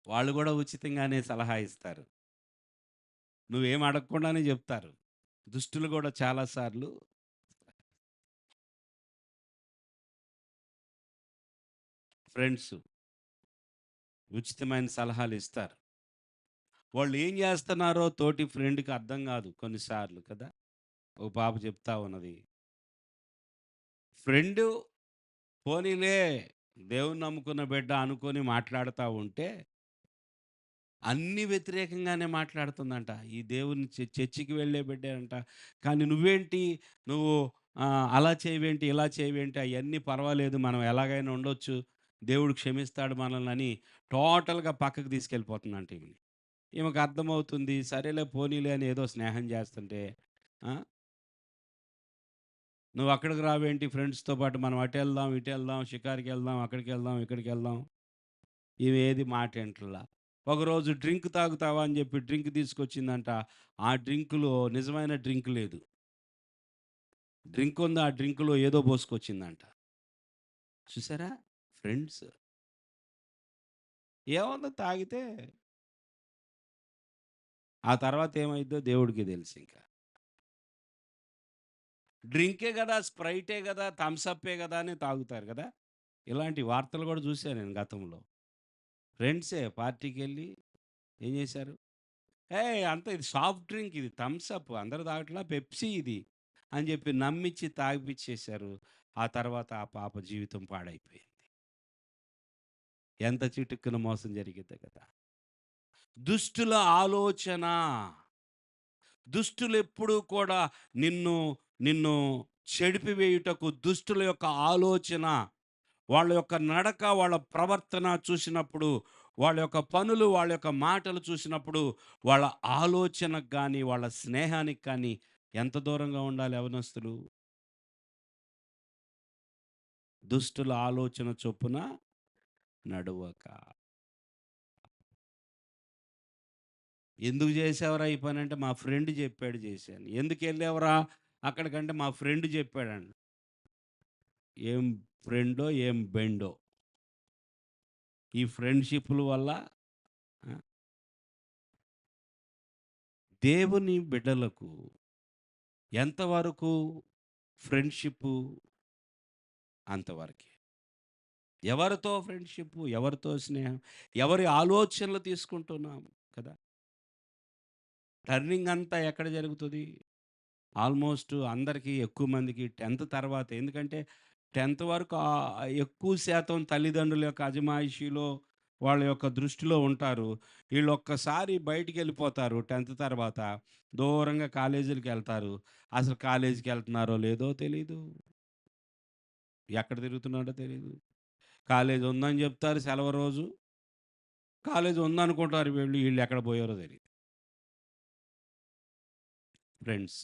వాళ్ళు గూడా ఉచితంగానే సలహా ఇస్తారు. నువ్వేం అడగకుండానే జెప్తారు. దుష్టులు గూడా చాలా సార్లు ఫ్రెండ్స్ ఉచితమైన సలహాలు ఇస్తారు. వాళ్ళు ఏం జేస్తున్నారో తోటి ఫ్రెండ్‌కి అర్థం గాదు కొన్నిసార్లు కదా! ఓ పాప చెప్తా ఉన్నది. ఫ్రెండు పోనీలే దేవున్ని నమ్ముకున్న బిడ్డ అనుకోని మాట్లాడుతా ఉంటే, అన్నీ వ్యతిరేకంగానే మాట్లాడుతుందంట. ఈ దేవుని చర్చికి వెళ్ళే బిడ్డే అంట. కానీ నువ్వేంటి, నువ్వు అలా చేయవేంటి, ఇలా చేయవేంటి, అయన్నీ పర్వాలేదు, మనం ఎలాగైనా ఉండొచ్చు, దేవుడు క్షమిస్తాడు మనల్నని టోటల్‌గా పక్కకు తీసుకెళ్ళిపోతుందంట ఈమెని. ఈమెకు అర్థమవుతుంది. సరేలే పోనీలే అని ఏదో స్నేహం చేస్తుంటే, ఆ! నువ్వు అక్కడికి రావేంటి ఫ్రెండ్స్‌తో పాటు, మనం అటెళ్దాం, ఇటెళ్దాం, షికారుకెళ్దాం, అక్కడికెళ్దాం, ఇక్కడికెళ్దాం. ఈమె ఏది మాట ఇంటల్లా. ఒకరోజు డ్రింక్ తాగుతావా అని చెప్పి డ్రింక్ తీసుకొచ్చిందంట. ఆ డ్రింకులో నిజమైన డ్రింక్ లేదు. డ్రింక్ ఉంది. ఆ డ్రింక్‌లో ఏదో పోసుకొచ్చిందంట. చూసారా? ఫ్రెండ్స్. ఏముంది తాగితే, ఆ తర్వాత ఏమైద్దో దేవుడికి తెలుసింక. డ్రింకే గదా! స్ప్రైటే గదా! థమ్స్ అప్పే గదా! అని తాగుతారు గదా! ఇలాంటి వార్తలు గూడా చూసా నేను గతంలో. ఫ్రెండ్సే పార్టీకెళ్ళి ఏం చేశారు? ఏయ్! అంతా ఇది సాఫ్ట్ డ్రింక్, ఇది థమ్స్ అప్, అందరూ తాగట్లా, పెప్సీ ఇది అని చెప్పి నమ్మిచ్చి తాగిపిచ్చేశారు. ఆ తర్వాత ఆ పాప జీవితం పాడైపోయింది. ఎంత చిటుక్కున మోసం జరిగిద్దో కదా! దుష్టుల ఆలోచన. దుష్టులెప్పుడూ కూడా నిన్ను నిన్ను చెడిపివేయుటకు దుష్టుల యొక్క ఆలోచన, వాళ్ళ యొక్క నడక, వాళ్ళ ప్రవర్తన చూసినప్పుడు వాళ్ళ యొక్క పనులు, వాళ్ళ యొక్క మాటలు చూసినప్పుడు వాళ్ళ ఆలోచనకు గాని, వాళ్ళ స్నేహానికి కానీ ఎంత దూరంగా ఉండాలి యవనస్తులు? దుష్టుల ఆలోచన చొప్పున నడువక. ఎందుకు చేసావురా ఈ పని అంటే మా ఫ్రెండ్ చెప్పాడు చేశాను. ఎందుకెళ్ళావురా అక్కడికంటే మా ఫ్రెండ్ చెప్పాడంట. ఏం ఫ్రెండో ఏం బెండో. ఈ ఫ్రెండ్‌షిప్పుల వల్ల ఆ! దేవుని బిడ్డలకు ఎంతవరకు ఫ్రెండ్‌షిప్పు అంతవరకే. ఎవరితో ఫ్రెండ్‌షిప్పు, ఎవరితో స్నేహం, ఎవరి ఆలోచనలు తీసుకుంటున్నాం కదా! టర్నింగ్ అంతా ఎక్కడ జరుగుతది? ఆల్మోస్ట్ అందరికి ఎక్కువ మందికి 10థ్ తర్వాత. ఎందుకంటే 10థ్ వరకు ఎక్కువ శాతం తల్లిదండ్రుల యొక్క అజమాయిషీలో, వాళ్ళ యొక్క దృష్టిలో ఉంటారు. ఈళ్ళొక్కసారి బయటికెళ్ళిపోతారు 10థ్ తర్వాత. దూరంగా కాలేజీలకెళ్తారు. అసలు కాలేజీకెళ్తున్నారో లేదో తెలీదు. ఎక్కడ తిరుగుతున్నాడో తెలీదు. కాలేజీ ఉందని జెప్తారు సెలవు రోజు. కాలేజీ ఉందనుకుంటారు వీళ్ళు. ఈళ్ళెక్కడ పోయారో తెలీదు. ఫ్రెండ్స్.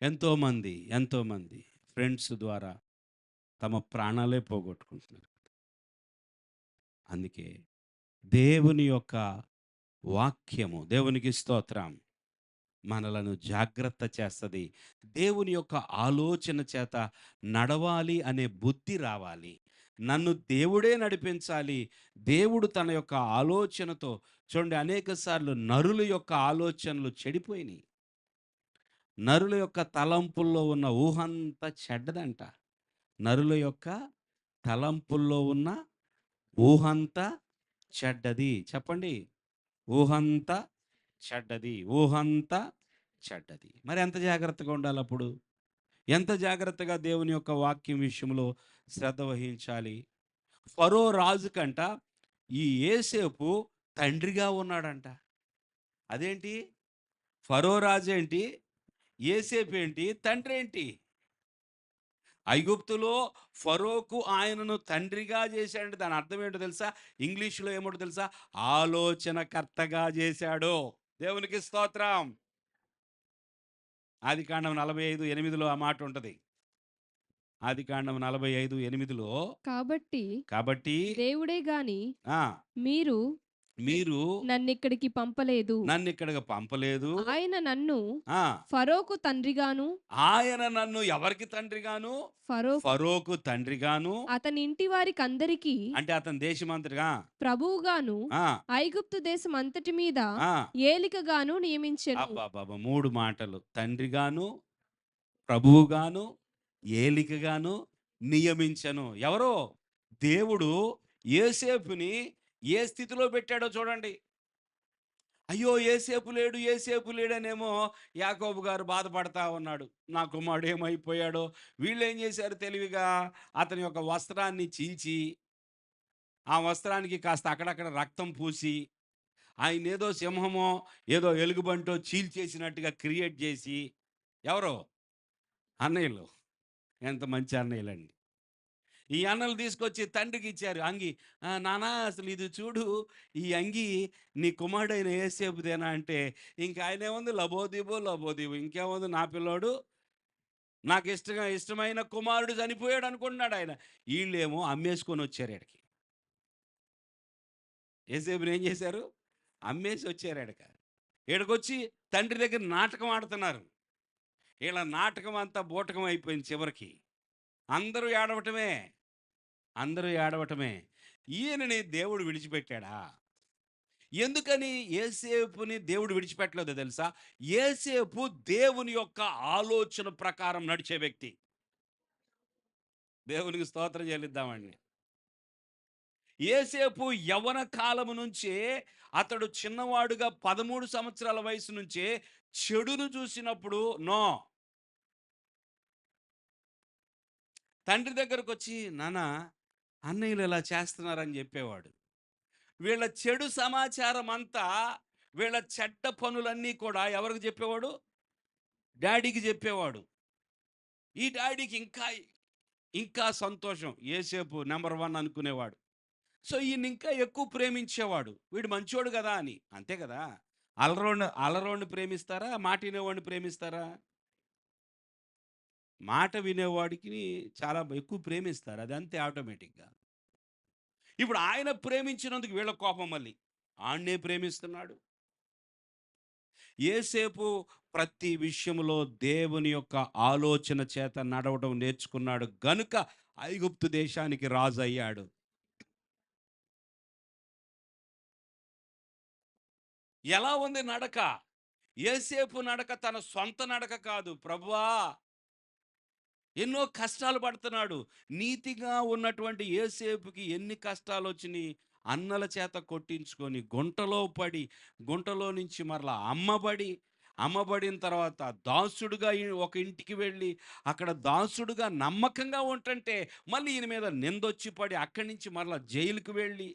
ఎంతోమంది ఫ్రెండ్స్ ద్వారా తమ ప్రాణాలే పోగొట్టుకుంటున్నారు. అందుకే దేవుని యొక్క వాక్యము, దేవునికి స్తోత్రం, మనలను జాగ్రత్త చేస్తది. దేవుని యొక్క ఆలోచన చేత నడవాలి అనే బుద్ధి రావాలి. నన్ను దేవుడే నడిపించాలి. దేవుడు తన యొక్క ఆలోచనతో చూడండి అనేక సార్లు నరుల యొక్క ఆలోచనలు చెడిపోయినాయి. నరుల యొక్క తలంపుల్లో ఉన్న ఊహంతా చెడ్డదంట. నరుల యొక్క తలంపుల్లో ఉన్న ఊహంతా చెడ్డది. చెప్పండి. ఊహంతా చెడ్డది. ఊహంతా చెడ్డది. మరి ఎంత జాగ్రత్తగా ఉండాలప్పుడు? ఎంత జాగ్రత్తగా దేవుని యొక్క వాక్యం విషయంలో శ్రద్ధ వహించాలి? ఫరో రాజుకంట ఈ యోసేపు తండ్రిగా ఉన్నాడంట. అదేంటి? ఫరో రాజేంటి? యోసేపేంటి? తండ్రేంటి? ఐగుప్తులో ఫరోకు ఆయనను తండ్రిగా చేశాడంటే దాని అర్థం ఏంటో తెలుసా? ఇంగ్లీష్‌లో ఏమంటో తెలుసా? ఆలోచనకర్తగా చేశాడు. దేవునికి స్తోత్రం. ఆదికాండం 45:8లో ఆ మాట ఉంటది. ఆదికాండం 45:8లో కాబట్టి కాబట్టి దేవుడే గాని ఆ! మీరు మీరు నన్నిక్కడికి పంపలేదు. నన్నిక్కడికి పంపలేదు. ఆయన నన్ను ఆ! ఫరోకు తండ్రిగాను, ఆయన నన్ను ఎవరికి తండ్రిగాను? ఫరోకు ఫరోకు తండ్రిగాను అతని ఇంటి వారికందరికీ అంటే అతని దేశమంతటిగా ప్రభువుగాను, ఆ! ఐగుప్తు దేశం అంతటి మీద ఆ! ఏలికగాను నియమించెను. అబ్బబ్బబ్బా! 3 మాటలు. తండ్రిగాను, ప్రభువుగాను, ఏలికగాను నియమించెను. ఎవరో? దేవుడు యోసేపుని ఏ స్థితిలో పెట్టాడో చూడండి. అయ్యో! యేసేపు లేడనేమో యాకోబు గారు బాధపడతా ఉన్నాడు. నా కుమారుడు ఏమైపోయాడో. వీళ్ళేం చేశారు తెలివిగా అతని యొక్క వస్త్రాన్ని చించి, ఆ వస్త్రానికి కాస్త అక్కడక్కడ రక్తం పూసి, ఆయన్నేదో సింహమో, ఏదో ఎలుగుబంటో చీల్చేసినట్టుగా క్రియేట్ చేసి ఎవరు? అన్నయ్యలు. ఎంత మంచి అన్నయ్యలండి. ఈ అన్నలు తీసుకొచ్చి తండ్రికిచ్చారు అంగి. నాన్న అసలు ఇది చూడు, ఈ అంగి నీ కుమారుడైన యేసేపుదేనా అంటే, ఇంక ఆయనేముంది లబోదిబో, లబోదిబో. ఇంకేముంది నా పిల్లోడు, ఇష్టమైన కుమారుడు చనిపోయాడు అనుకుంటున్నాడు ఆయన. ఈళ్ళేమో అమ్మేసుకొనొచ్చారు ఈడకి. యేసేపుని ఏం చేశారు? అమ్మేసి వచ్చారు ఈడక. ఈడకొచ్చి తండ్రి దగ్గర నాటకం ఆడుతున్నారు. ఈళ్ళ నాటకం అంతా బూటకం అయిపోయింది చివరికి. అందరూ ఏడవటమే. అందరూ ఏడవటమే. ఈయనని దేవుడు విడిచిపెట్టాడా? ఎందుకని యేసేపుని దేవుడు విడిచిపెట్టలేదో తెలుసా? యేసేపు దేవుని యొక్క ఆలోచన ప్రకారం నడిచే వ్యక్తి. దేవునికి స్తోత్రం చెల్లిద్దామండి. యేసేపు యవ్వన కాలము నుంచే అతడు చిన్నవాడుగా 13 సంవత్సరాల వయసు నుంచే చెడును చూసినప్పుడు నో. తండ్రి దగ్గరకొచ్చి నాన్న అన్నయ్యలు ఇలా చేస్తున్నారని చెప్పేవాడు. వీళ్ళ చెడు సమాచారం అంతా, వీళ్ళ చెడ్డ పనులన్నీ కూడా ఎవరికి చెప్పేవాడు? డ్యాడీకి చెప్పేవాడు. ఈ డ్యాడీకి ఇంకా సంతోషం. యేసేపు నంబర్ 1 అనుకునేవాడు. సో, ఈయన్ని ఇంకా ఎక్కువ ప్రేమించేవాడు. వీడు మంచోడు గదా అని. అంతే కదా! అల్లరోడిని ప్రేమిస్తారా? మాట వినేవాడిని ప్రేమిస్తారా? మాట వినేవాడికి చాలా ఎక్కువ ప్రేమిస్తారు. అది అంతే ఆటోమేటిక్‌గా. ఇప్పుడు ఆయన ప్రేమించినందుకు వీళ్ళకి కోపం మళ్ళీ. ఆడినే ప్రేమిస్తున్నాడు. యేసేపు ప్రతి విషయంలో దేవుని యొక్క ఆలోచన చేత నడవడం నేర్చుకున్నాడు గనుక ఐగుప్తు దేశానికి రాజయ్యాడు. ఎలా ఉంది నడక? యేసేపు నడక తన సొంత నడక కాదు. ప్రభువా! ఎన్నో కష్టాలు పడుతున్నాడు. నీతిగా ఉన్నటువంటి యేసేపుకి ఎన్ని కష్టాలొచ్చినియి. అన్నల చేత కొట్టించుకొని, గుంటలో పడి, గుంటలో నుంచి మరలా అమ్మబడి, అమ్మబడిన తర్వాత దాసుడుగా ఒక ఇంటికి వెళ్ళి, అక్కడ దాసుడుగా నమ్మకంగా ఉంటంటే, మళ్ళీ ఈయన మీద నిందొచ్చి పడి, అక్కడి నుంచి మరలా జైలుకి వెళ్ళి,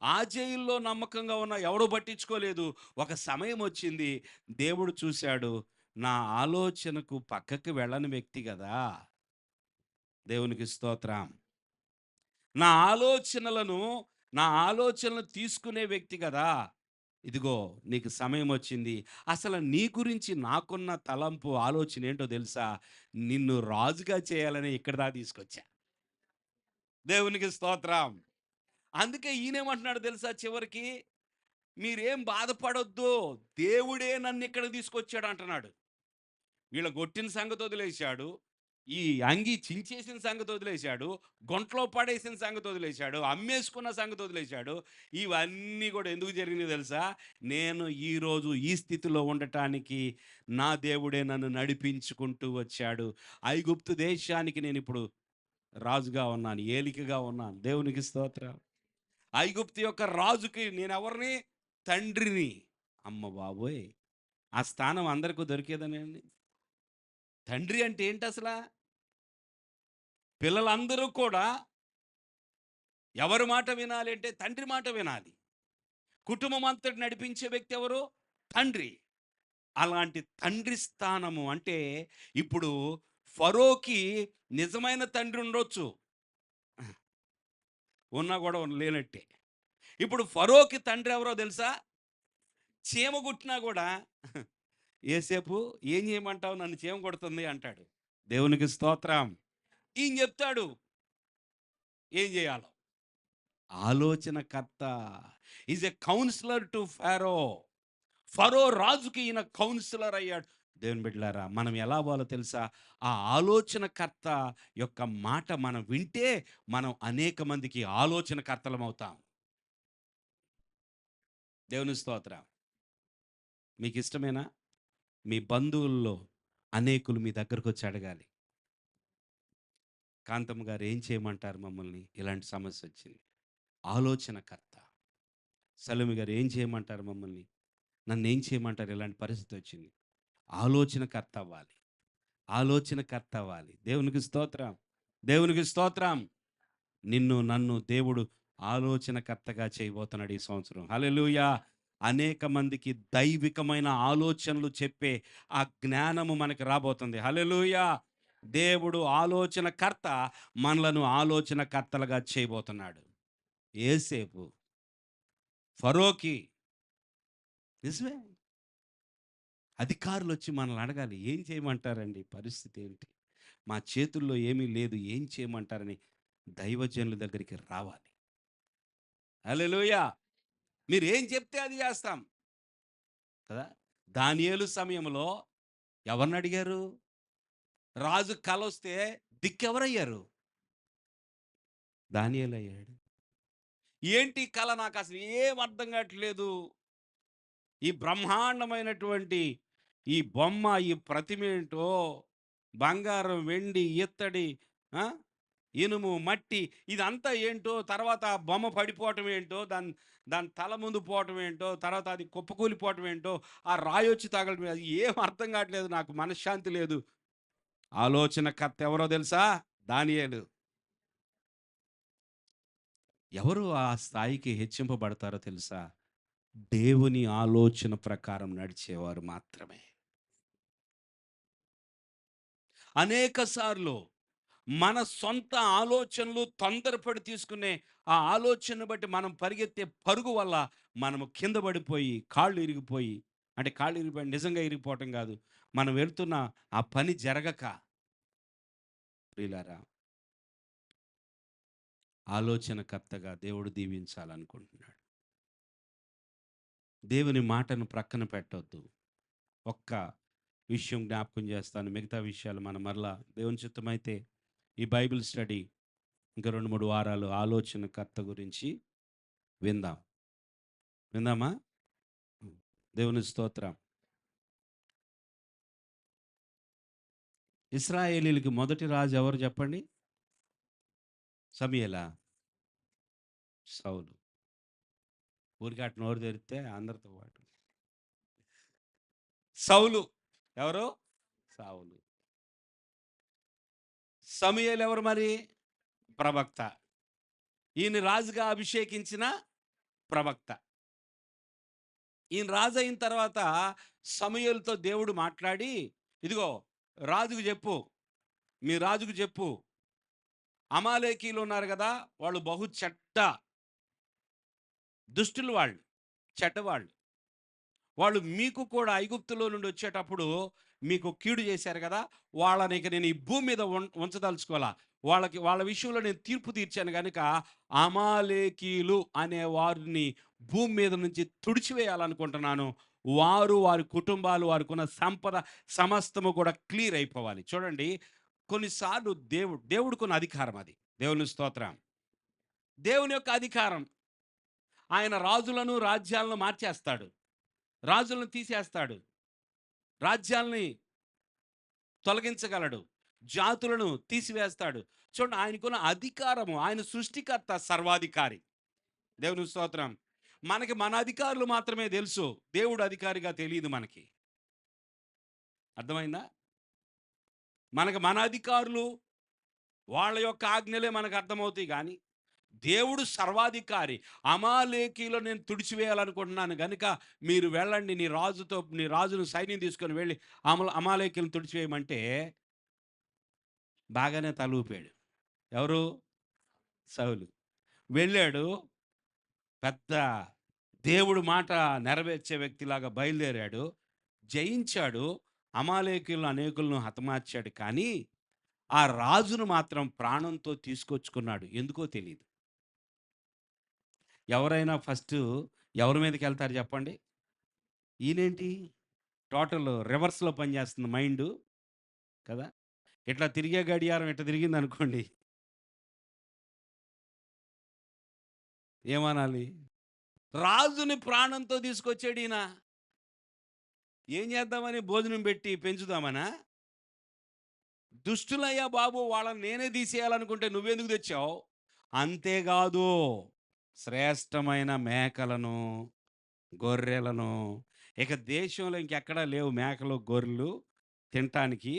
ఆ జైల్లో నమ్మకంగా ఉన్న ఎవడు పట్టించుకోలేదు. ఒక సమయమొచ్చింది. దేవుడు చూసాడు. నా ఆలోచనకు పక్కకి వెళ్ళని వ్యక్తి గదా! దేవునికి స్తోత్రం. నా ఆలోచనలను, నా ఆలోచనలు తీసుకునే వ్యక్తి గదా! ఇదిగో నీకు సమయమొచ్చింది. అసలు నీ గురించి నాకున్న తలంపు, ఆలోచన ఏంటో తెలుసా? నిన్ను రాజుగా చేయాలని ఇక్కడి దాకా తీసుకొచ్చా. దేవునికి స్తోత్రం. అందుకే ఈయనేమంటున్నాడు తెలుసా చివరికి? మీరేం బాధపడొద్దు. దేవుడే నన్నిక్కడికి తీసుకొచ్చాడు అంటున్నాడు. వీళ్ళ గొట్టిన సంగతి వదిలేశాడు. ఈ అంగీ చించేసిన సంగతి వదిలేశాడు. గుంటలో పడేసిన సంగతి వదిలేశాడు. అమ్మేసుకున్న సంగతి వదిలేశాడు. ఇవన్నీ కూడా ఎందుకు జరిగినాయో తెలుసా? నేను ఈరోజు ఈ స్థితిలో ఉండటానికి నా దేవుడే నన్ను నడిపించుకుంటూ వచ్చాడు. ఐగుప్తు దేశానికి నేనిప్పుడు రాజుగా ఉన్నాను. ఏలికగా ఉన్నాను. దేవునికి స్తోత్రం. ఐగుప్తు యొక్క రాజుకి నేనెవరిని? తండ్రిని. అమ్మ బాబోయ్! ఆ స్థానం అందరికి దొరికేదనండి. తండ్రి అంటే ఏంటసలా? పిల్లలందరూ కూడా ఎవరి మాట వినాలి అంటే తండ్రి మాట వినాలి. కుటుంబం అంతటి నడిపించే వ్యక్తి ఎవరు? తండ్రి. అలాంటి తండ్రి స్థానము అంటే ఇప్పుడు ఫరోకి నిజమైన తండ్రి ఉండొచ్చు. ఉన్నా కూడా లేనట్టే. ఇప్పుడు ఫరోకి తండ్రి ఎవరో తెలుసా? చీమ కుట్టినా కూడా యేసేపు ఏం చేయమంటావు? నన్ను చీమ కొడుతుంది అంటాడు. దేవునికి స్తోత్రం. ఈయన చెప్తాడు ఏం చేయాలో. ఆలోచనకర్త. Is a counsellor to Pharaoh. Pharaoh రాజుకి ఈయన కౌన్సిలర్ అయ్యాడు. దేవుని బిడ్డలారా మనం ఎలా అవ్వాలో తెలుసా? ఆ ఆలోచనకర్త యొక్క మాట మనం వింటే మనం అనేక మందికి ఆలోచనకర్తలం అవుతాం. దేవుని స్తోత్రం. మీకు ఇష్టమేనా? మీ బంధువుల్లో అనేకులు మీ దగ్గరకు వచ్చి అడగాలి. కాంతమ్మ గారు ఏం చేయమంటారు మమ్మల్ని? ఇలాంటి సమస్య వచ్చింది. ఆలోచనకర్త. సలీమ్ గారు ఏం చేయమంటారు మమ్మల్ని? నన్నేం చేయమంటారు? ఇలాంటి పరిస్థితి వచ్చింది. ఆలోచనకర్త అవ్వాలి. ఆలోచనకర్త అవ్వాలి. దేవునికి స్తోత్రం. దేవునికి స్తోత్రం. నిన్ను నన్ను దేవుడు ఆలోచనకర్తగా చేయబోతున్నాడు ఈ సంవత్సరం. హల్లెలూయా! అనేక మందికి దైవికమైన ఆలోచనలు చెప్పే ఆ జ్ఞానము మనకు రాబోతుంది. హల్లెలూయా! దేవుడు ఆలోచనకర్త మనలను ఆలోచనకర్తలుగా చేయబోతున్నాడు. యేసేపు ఫరోకి నిజమే. అధికారులొచ్చి మనల్ని అడగాలి. ఏం చేయమంటారండి? పరిస్థితి ఏంటి? మా చేతుల్లో ఏమీ లేదు. ఏం చేయమంటారని దైవజనుల దగ్గరికి రావాలి. హల్లెలూయా! మీరేం చెప్తే అది చేస్తాం. కదా! దానియేలు సమయంలో ఎవరినడిగారు? రాజు కలొస్తే దిక్కెవరయ్యారు? దానియేలయ్యాడు. ఏంటి కల నాకసలు ఏం అర్థం కావట్లేదు. ఈ బ్రహ్మాండమైనటువంటి ఈ బొమ్మ, ఈ ప్రతిమేంటో, బంగారం, వెండి, ఇత్తడి, ఆ! ఇనుము, మట్టి ఇదంతా ఏంటో, తర్వాత ఆ బొమ్మ పడిపోవటం ఏంటో, దాని దాని తల ముందు పోవటం ఏంటో, తర్వాత అది కుప్పకూలిపోవటం ఏంటో, ఆ రాయొచ్చి తగలటం అది ఏం అర్థం కావట్లేదు. నాకు మనశ్శాంతి లేదు. ఆలోచనకర్త ఎవరో తెలుసా? దానియేలు. ఎవరు ఆ స్థాయికి హెచ్చింపబడతారో తెలుసా? దేవుని ఆలోచన ప్రకారం నడిచేవారు మాత్రమే. అనేక సార్లు మన సొంత ఆలోచనలు తొందరపడి తీసుకునే ఆ ఆలోచనను బట్టి మనం పరిగెత్తే పరుగు వల్ల మనము కింద పడిపోయి, కాళ్ళు ఇరిగిపోయి, అంటే కాళ్ళు ఇరిగిపోయి నిజంగా ఇరిగిపోవటం కాదు. మనం వెళ్తున్న ఆ పని జరగక ప్రియులారా, ఆలోచనకర్తగా దేవుడు దీవించాలనుకుంటున్నాడు. దేవుని మాటను ప్రక్కన పెట్టొద్దు. ఒక్క విషయం జ్ఞాపకం చేస్తాను. మిగతా విషయాలు మనం మరలా దేవుని చిత్తమైతే ఈ బైబిల్ స్టడీ ఇంకా 2, 3 వారాలు ఆలోచనకర్త గురించి విందాం. విందామా? హ్మ్. దేవుని స్తోత్రం. ఇశ్రాయేలీయులకి మొదటి రాజు ఎవరు చెప్పండి? సమూయేలా? సౌలు. ఊరికే అటు నోరు తెరిస్తే అందరితో పాటు. సౌలు ఎవరు? సౌలు. సమూయేలు ఎవరు మరి? ప్రవక్త. ఈయన రాజుగా అభిషేకించిన ప్రవక్త. ఈయన రాజు అయిన తర్వాత సమూయేలుతో దేవుడు మాట్లాడి, ఇదిగో రాజుకు చెప్పు, మీ రాజుకు చెప్పు, అమాలేకీయులు ఉన్నారు కదా, వాళ్ళు బహు చెడ్డ దుష్టులు వాళ్ళు, చెడ్డవాళ్ళు. వాళ్ళు మీకు కూడా ఐగుప్తులో నుండి వచ్చేటప్పుడు మీకు కీడు చేశారు కదా, వాళ్ళని ఇక నేను ఈ భూమి మీద ఉంచదలుచుకోవాలా. వాళ్ళ విషయంలో నేను తీర్పు తీర్చాను కనుక అమాలేకీయులు అనే వారిని భూమి మీద నుంచి తుడిచివేయాలనుకుంటున్నాను. వారు, వారి కుటుంబాలు, వారికున్న సంపద సమస్తము కూడా క్లియర్ అయిపోవాలి. చూడండి, కొన్నిసార్లు దేవుడికున్న అధికారం అది. దేవుని స్తోత్రం. దేవుని యొక్క అధికారం. ఆయన రాజులను, రాజ్యాలను మార్చేస్తాడు. రాజులను తీసేస్తాడు. రాజ్యాల్ని తొలగించగలడు. జాతులను తీసివేస్తాడు. చూడండి, ఆయనకున్న అధికారము. ఆయన సృష్టికర్త, సర్వాధికారి. దేవుని స్తోత్రం. మనకి మన అధికారులు మాత్రమే తెలుసు. దేవుడు అధికారిగా తెలియదు మనకి. అర్థమైందా? మనకి మన అధికారులు, వాళ్ళ యొక్క ఆజ్ఞలే మనకు అర్థమవుతాయి కానీ దేవుడు సర్వాధికారి. అమాలేకీలో నేను తుడిచివేయాలనుకుంటున్నాను గనుక మీరు వెళ్ళండి, నీ రాజును సైన్యం తీసుకొని వెళ్ళి అమాలేకీలను తుడిచివేయమంటే బాగానే తల ఊపాడు. ఎవరు? సౌలు. వెళ్ళాడు. పెద్ద దేవుడు మాట నెరవేర్చే వ్యక్తిలాగా బయలుదేరాడు. జయించాడు. అమాలేకీయులను అనేకులను హతమార్చాడు. కానీ ఆ రాజును మాత్రం ప్రాణంతో తీసుకొచ్చుకున్నాడు. ఎందుకో తెలీదు. ఎవరైనా ఫస్టు ఎవరి మీదకెళ్తారు చెప్పండి? ఈయనేంటి టోటల్ రివర్స్‌లో పనిచేస్తుంది మైండు కదా! ఇట్లా తిరిగే గడియారం ఇట్లా తిరిగిందనుకోండి, ఏమనాలి? రాజుని ప్రాణంతో తీసుకొచ్చాడీయన. ఏం చేద్దామని భోజనం పెట్టి పెంచుదామనా? దుష్టులయ్యా బాబు, వాళ్ళని నేనే తీసేయాలనుకుంటే నువ్వెందుకు తెచ్చావు? అంతేకాదు, శ్రేష్టమైన మేకలను, గొర్రెలను, ఇక దేశంలో ఇంకెక్కడా లేవు మేకలు, గొర్రెలు తినటానికి.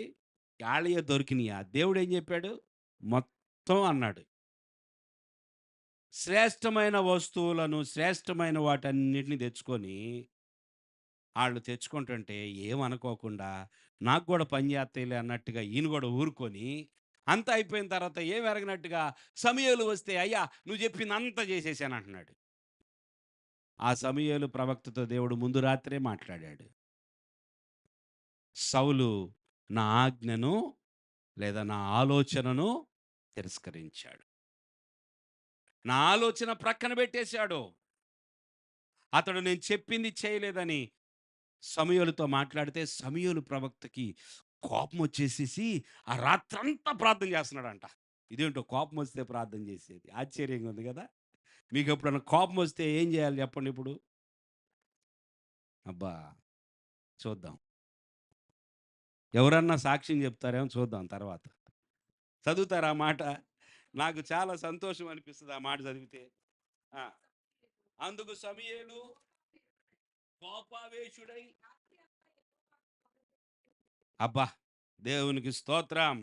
ఆళ్ళయే దొరికినియా? దేవుడేం చెప్పాడు? మొత్తం అన్నాడు. శ్రేష్టమైన వస్తువులను, శ్రేష్టమైన వాటన్నిటిని తెచ్చుకొని, ఆళ్ళు తెచ్చుకుంటుంటే ఏమనుకోకుండా, నాకు గూడా పని చేత్తయిలే అన్నట్టుగా ఈయన గూడా ఊరుకొని, అంతా అయిపోయిన తర్వాత ఏమి ఎరగనట్టుగా సమూయేలు వస్తే, "అయ్యా! నువ్వు చెప్పిందంతా చేసేసానంటున్నాడు." ఆ సమూయేలు ప్రవక్తతో దేవుడు ముందు రాత్రే మాట్లాడాడు. సౌలు నా ఆజ్ఞను లేదా నా ఆలోచనను తిరస్కరించాడు. నా ఆలోచన ప్రక్కన పెట్టేశాడు. అతడు నేను చెప్పింది చేయలేదని సమూయేలుతో మాట్లాడితే సమూయేలు ప్రవక్తకి కోపం వచ్చేసేసి ఆ రాత్రంతా ప్రార్థన చేస్తున్నాడంట. ఇదేంటో కోపం వస్తే ప్రార్థన చేసేది. ఆశ్చర్యంగా ఉంది కదా! మీకు ఎప్పుడన్నా కోపం వస్తే ఏం చేయాలి చెప్పండి ఇప్పుడు? అబ్బా! చూద్దాం. ఎవరన్నా సాక్ష్యం చెప్తారేమో చూద్దాం తర్వాత. చదువుతారా ఆ మాట? నాకు చాలా సంతోషం అనిపిస్తది ఆ మాట చదివితే. ఆ! అందుకు సమూయేలు కోపావేశుడై, అబ్బా! దేవునికి స్తోత్రం.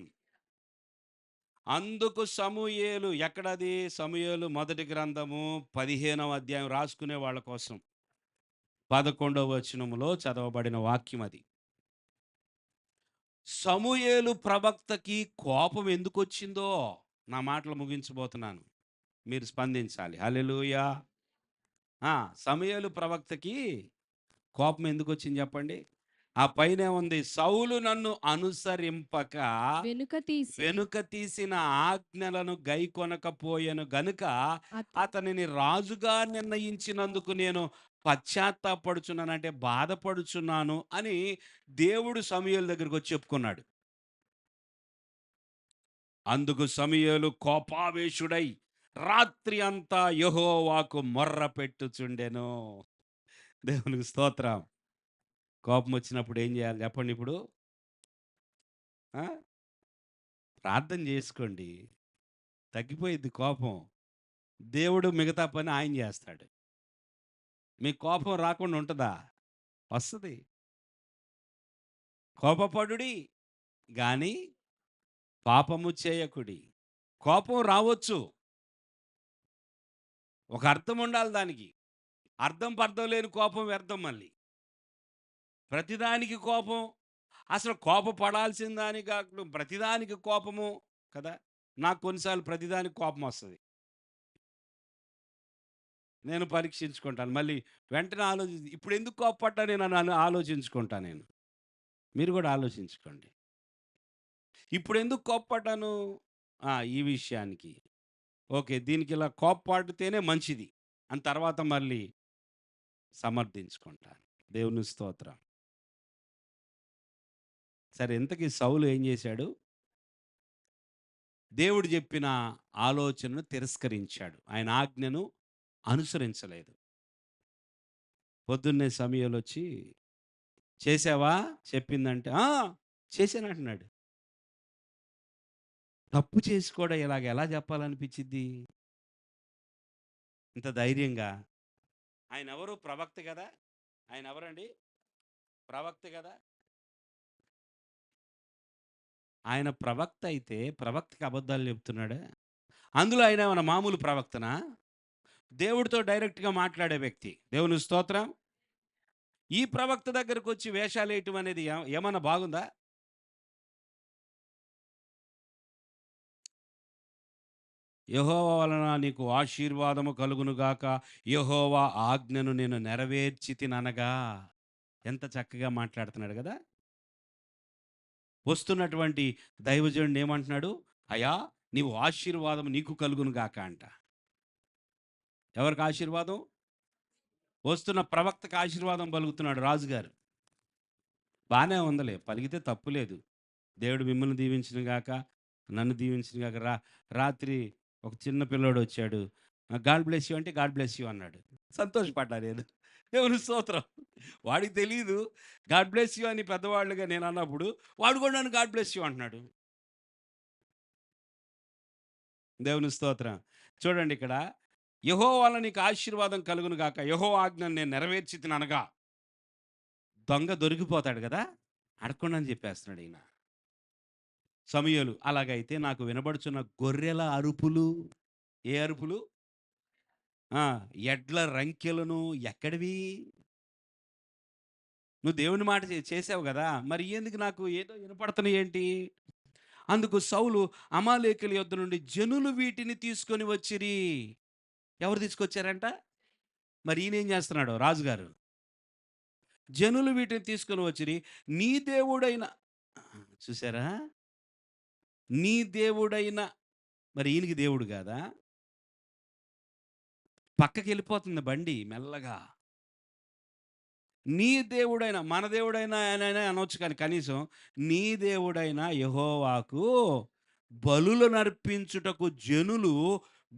అందుకు సమూయేలు, ఎక్కడది? సమూయేలు మొదటి గ్రంథము 15వ అధ్యాయం రాసుకునే వాళ్ళ కోసం. 11వ వచనములో చదవబడిన వాక్యం అది. సమూయేలు ప్రవక్తకి కోపం ఎందుకొచ్చిందో నా మాటలు ముగించబోతున్నాను. మీరు స్పందించాలి. హల్లెలూయా! సమూయేలు ప్రవక్తకి కోపం ఎందుకొచ్చింది చెప్పండి? ఆ పైనేముంది? సౌలు నన్ను అనుసరింపక వెనుక తీసి వెనుక తీసిన ఆజ్ఞలను గైకొనకపోయెను గనుక అత అతనిని రాజుగా నిర్ణయించినందుకు నేను పశ్చాత్తాపడుచున్నానంటే బాధపడుచున్నాను అని దేవుడు సమూయేలు దగ్గరికి వచ్చి చెప్పుకున్నాడు. అందుకు సమూయేలు కోపావేశుడై రాత్రి అంతా యెహోవాకు మొర్ర పెట్టుచుండెను. దేవునికి స్తోత్రం. కోపం వచ్చినప్పుడు ఏం చేయాలి చెప్పండి ఇప్పుడు? ఆ? ప్రార్థన చేసుకోండి. తగ్గిపోయిద్ది కోపం. దేవుడు మిగతా పని ఆయన చేస్తాడు. మీకు కోపం రాకుండా ఉంటుందా? వస్తది. కోపపడుడి గాని పాపము చేయకుడి. కోపం రావచ్చు. ఒక అర్థం ఉండాలి దానికి. అర్థం పర్థం లేని కోపం వ్యర్థం మళ్ళీ. ప్రతిదానికి కోపం. అసలు కోపపడాల్సిన దానికి కాకుండా ప్రతిదానికి కోపము కదా! నాకు కొన్నిసార్లు ప్రతిదానికి కోపం వస్తది. నేను పరీక్షించుకుంటాను. మళ్ళీ వెంటనే ఇప్పుడెందుకు కోప్పడ్డా నేనని ఆలోచించుకుంటా నేను. మీరు కూడా ఆలోచించుకోండి. ఇప్పుడెందుకు కోప్పడ్డాను? ఈ విషయానికి. ఓకే. దీనికి ఇలా కోప్పడితేనే మంచిది అని తర్వాత మళ్ళీ సమర్థించుకుంటాను. దేవుని స్తోత్రం. సరే ఇంతకీ సౌలు ఏం చేశాడు? దేవుడు చెప్పిన ఆలోచనను తిరస్కరించాడు. ఆయన ఆజ్ఞను అనుసరించలేదు. పొద్దున్నే సమూయేలొచ్చి చేసావా? చెప్పిందంటే, చేశానంటున్నాడు. తప్పు చేసి కూడా ఇలాగ ఎలా చెప్పాలనిపించిద్ది? ఇంత ధైర్యంగా. ఆయనెవరు? ప్రవక్త గదా! ఆయనెవరండి? ప్రవక్త గదా! ఆయన ప్రవక్త అయితే ప్రవక్తకి అబద్ధాలు చెప్తున్నాడా? అందులో ఆయన ఏమన్నా మామూలు ప్రవక్తనా? దేవుడితో డైరెక్ట్‌గా మాట్లాడే వ్యక్తి. దేవుని స్తోత్రం. ఈ ప్రవక్త దగ్గరకొచ్చి వేషాలేయటం అనేది ఏమన్నా బాగుందా? యెహోవా వలన నీకు ఆశీర్వాదము కలుగును గాక. యెహోవా ఆజ్ఞను నేను నెరవేర్చితిననగా. ఎంత చక్కగా మాట్లాడుతున్నాడు గదా! వస్తున్నటువంటి దైవజనుడిని ఏమంటున్నాడు? అయ్యా! నీవు ఆశీర్వాదం నీకు కలుగును గాక అంట. ఎవరికి ఆశీర్వాదం? వస్తున్న ప్రవక్తకి ఆశీర్వాదం పలుకుతున్నాడు రాజుగారు. బానే ఉందిలే. పలికితే తప్పు లేదు. దేవుడు మిమ్మల్ని దీవించును గాక, నన్ను దీవించును గాక. రాత్రి ఒక చిన్న పిల్లోడొచ్చాడు. గాడ్ బ్లెస్ యూ అంటే గాడ్ బ్లెస్ యూ అన్నాడు. సంతోషపడ్డా నేను. దేవుని స్తోత్రం. వాడికి తెలీదు. గాడ్ బ్లెస్ యూ అని పెద్దవాళ్ళుగా నేనన్నప్పుడు, వాడు కూడా నన్ను గాడ్ బ్లెస్ యూ అంటున్నాడు. దేవుని స్తోత్రం. చూడండి ఇక్కడ, యెహోవా వలన నీకు ఆశీర్వాదం కలుగును గాక. యెహోవా ఆజ్ఞను నేను నెరవేర్చితిననగా. దొంగ దొరికిపోతాడు గదా! అడగకుండా అని చెప్పేస్తున్నాడు ఈయన. సమూయేలు అలాగైతే నాకు వినబడుచున్న గొర్రెల అరుపులు. ఏ అరుపులు? ఆ! ఎడ్ల రంకెలను ఎక్కడివి? నువ్వు దేవుని మాట చేసావు గదా! మరి ఎందుకు నాకు ఏదో వినపడుతున్నాయేంటి? అందుకు సౌలు అమాలేకుల యొద్ద నుండి జనులు వీటిని తీసుకొని వచ్చిరి. ఎవరు తీసుకొచ్చారంట? మరి ఈయనేం చేస్తున్నాడు రాజుగారు? జనులు వీటిని తీసుకొని వచ్చిరి. నీ దేవుడైన చూసారా? నీ దేవుడైన మరి ఈయనకి దేవుడు గాదా? పక్కకెళ్ళిపోతుంది బండి మెల్లగా. నీ దేవుడైన మన దేవుడైన ఆయననే అనొచ్చు కానీ కనీసం నీ దేవుడైన యెహోవాకు బలులనర్పించుటకు జనులు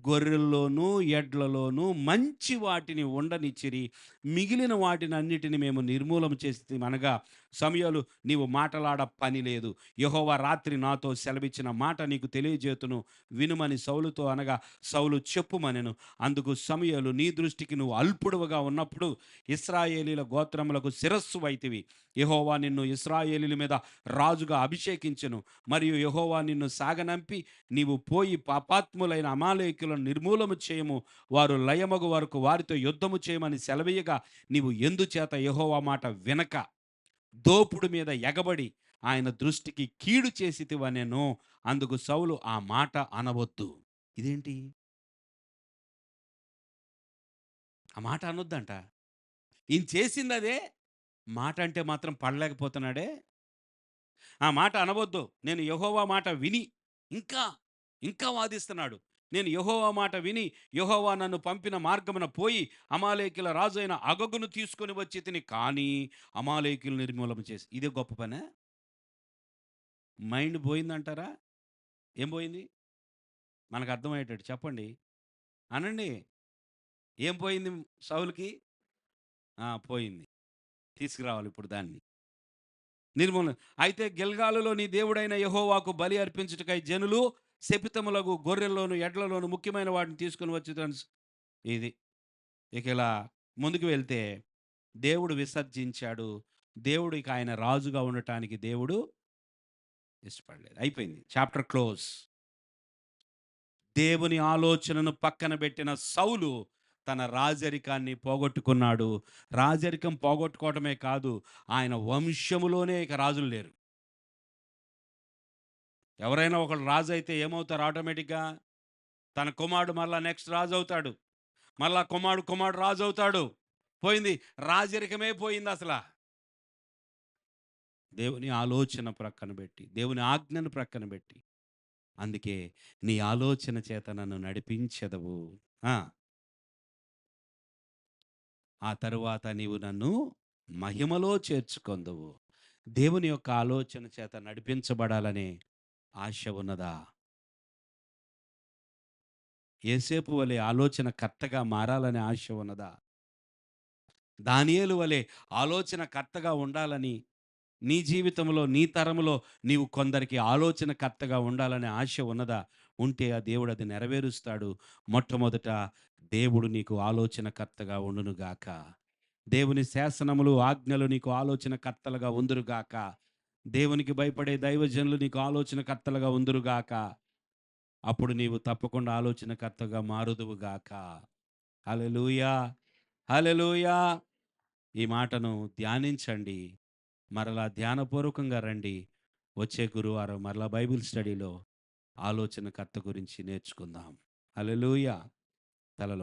గొర్రెల్లోనూ, ఎడ్లలోనూ మంచి వాటిని ఉండనిచ్చిరి. మిగిలిన వాటినన్నిటిని మేము నిర్మూలన చేసితిమనగా సమూయేలు నీవు మాటలాడ పని లేదు. యెహోవా రాత్రి నాతో సెలవిచ్చిన మాట నీకు తెలియజేతును వినుమని సౌలుతో అనగా సౌలు చెప్పుమనెను. అందుకు సమూయేలు నీ దృష్టికి నువ్వు అల్పుడవుగా ఉన్నప్పుడు ఇశ్రాయేలీల గోత్రములకు శిరస్సు వైతివి. యెహోవా నిన్ను ఇశ్రాయేలీల మీద రాజుగా అభిషేకించెను. మరియు యెహోవా నిన్ను సాగనంపి నీవు పోయి పాపాత్ములైన అమాలేకులను నిర్మూలము చేయము. వారు లయమగు వరకు వారితో యుద్ధము చేయమని సెలవీయగా నీవు ఎందుచేత యెహోవా మాట వినక దోపుడు మీద ఎగబడి ఆయన దృష్టికి కీడు చేసితివనెను. అందుకు సౌలు ఆ మాట అనవద్దు. ఇదేంటి? ఆ మాట అనొద్దంట. ఈయన చేసిందదే. మాట అంటే మాత్రం పడలేకపోతున్నాడే. ఆ మాట అనవద్దు. నేను యెహోవా మాట విని ఇంకా, ఇంకా వాదిస్తున్నాడు. నేను యెహోవా మాట విని, యెహోవా నన్ను పంపిన మార్గమున పోయి, అమాలేకీయుల రాజైన అగగును తీసుకొని వచ్చి తిని. కానీ అమాలేకీయులను నిర్మూలన చేసి ఇదే గొప్ప పనా? మైండ్ పోయిందంటారా? ఏం పోయింది? మనకు అర్థమయ్యేటట్టు చెప్పండి. అనండి. ఏం పోయింది సౌలుకి? పోయింది. తీసుకురావాలి ఇప్పుడు దాన్ని. నిర్మూలన. అయితే గిల్గాలులో నీ దేవుడైన యెహోవాకు బలి అర్పించుటకై జనులు శపితములగు గొర్రెల్లోను, ఎడ్లలోను ముఖ్యమైన వాటిని తీసుకొని వచ్చి ఇది. ఇక ఇలా ముందుకు వెళ్తే దేవుడు విసర్జించాడు. దేవుడు ఇక ఆయన రాజుగా ఉండటానికి దేవుడు ఇష్టపడలేదు. అయిపోయింది. Chapter close. దేవుని ఆలోచనను పక్కన పెట్టిన సౌలు తన రాజరికాన్ని పోగొట్టుకున్నాడు. రాజరికం పోగొట్టుకోవటమే కాదు, ఆయన వంశములోనే ఇక రాజులు లేరు. ఎవరైనా ఒకళ్ళు రాజు అయితే ఏమవుతారు ఆటోమేటిక్‌గా? తన కుమారుడు మళ్ళా నెక్స్ట్ రాజు అవుతాడు. మళ్ళా కుమారుడు రాజు అవుతాడు. పోయింది. రాజరికమే పోయిందసల. దేవుని ఆలోచన ప్రక్కన పెట్టి, దేవుని ఆజ్ఞను ప్రక్కన పెట్టి. అందుకే నీ ఆలోచన చేత నన్ను నడిపించెదవు. ఆ! ఆ తరువాత నీవు నన్ను మహిమలో చేర్చుకొందువు. దేవుని యొక్క ఆలోచన చేత నడిపించబడాలనే ఆశ ఉన్నదా? యేసేపు వలె ఆలోచనకర్తగా మారాలనే ఆశ ఉన్నదా? దానియేలు వలె ఆలోచనకర్తగా ఉండాలని నీ జీవితంలో, నీ తరములో నీవు కొందరికి ఆలోచనకర్తగా ఉండాలనే ఆశ ఉన్నదా? ఉంటే ఆ దేవుడు అది నెరవేరుస్తాడు. మొట్టమొదట దేవుడు నీకు ఆలోచనకర్తగా ఉండునుగాక. దేవుని శాసనములు, ఆజ్ఞలు నీకు ఆలోచనకర్తలుగా ఉందురుగాక. దేవునికి భయపడే దైవజనులు నీకు ఆలోచనకర్తలుగా ఉందురుగాక. అప్పుడు నీవు తప్పకుండా ఆలోచనకర్తగా మారుదువుగాక. హల్లెలూయా! హల్లెలూయా! ఈ మాటను ధ్యానించండి. మరలా ధ్యానపూర్వకంగా రండి. వచ్చే గురువారం మరలా బైబిల్ స్టడీలో ఆలోచనకర్త గురించి నేర్చుకుందాం. హల్లెలూయా! తలలో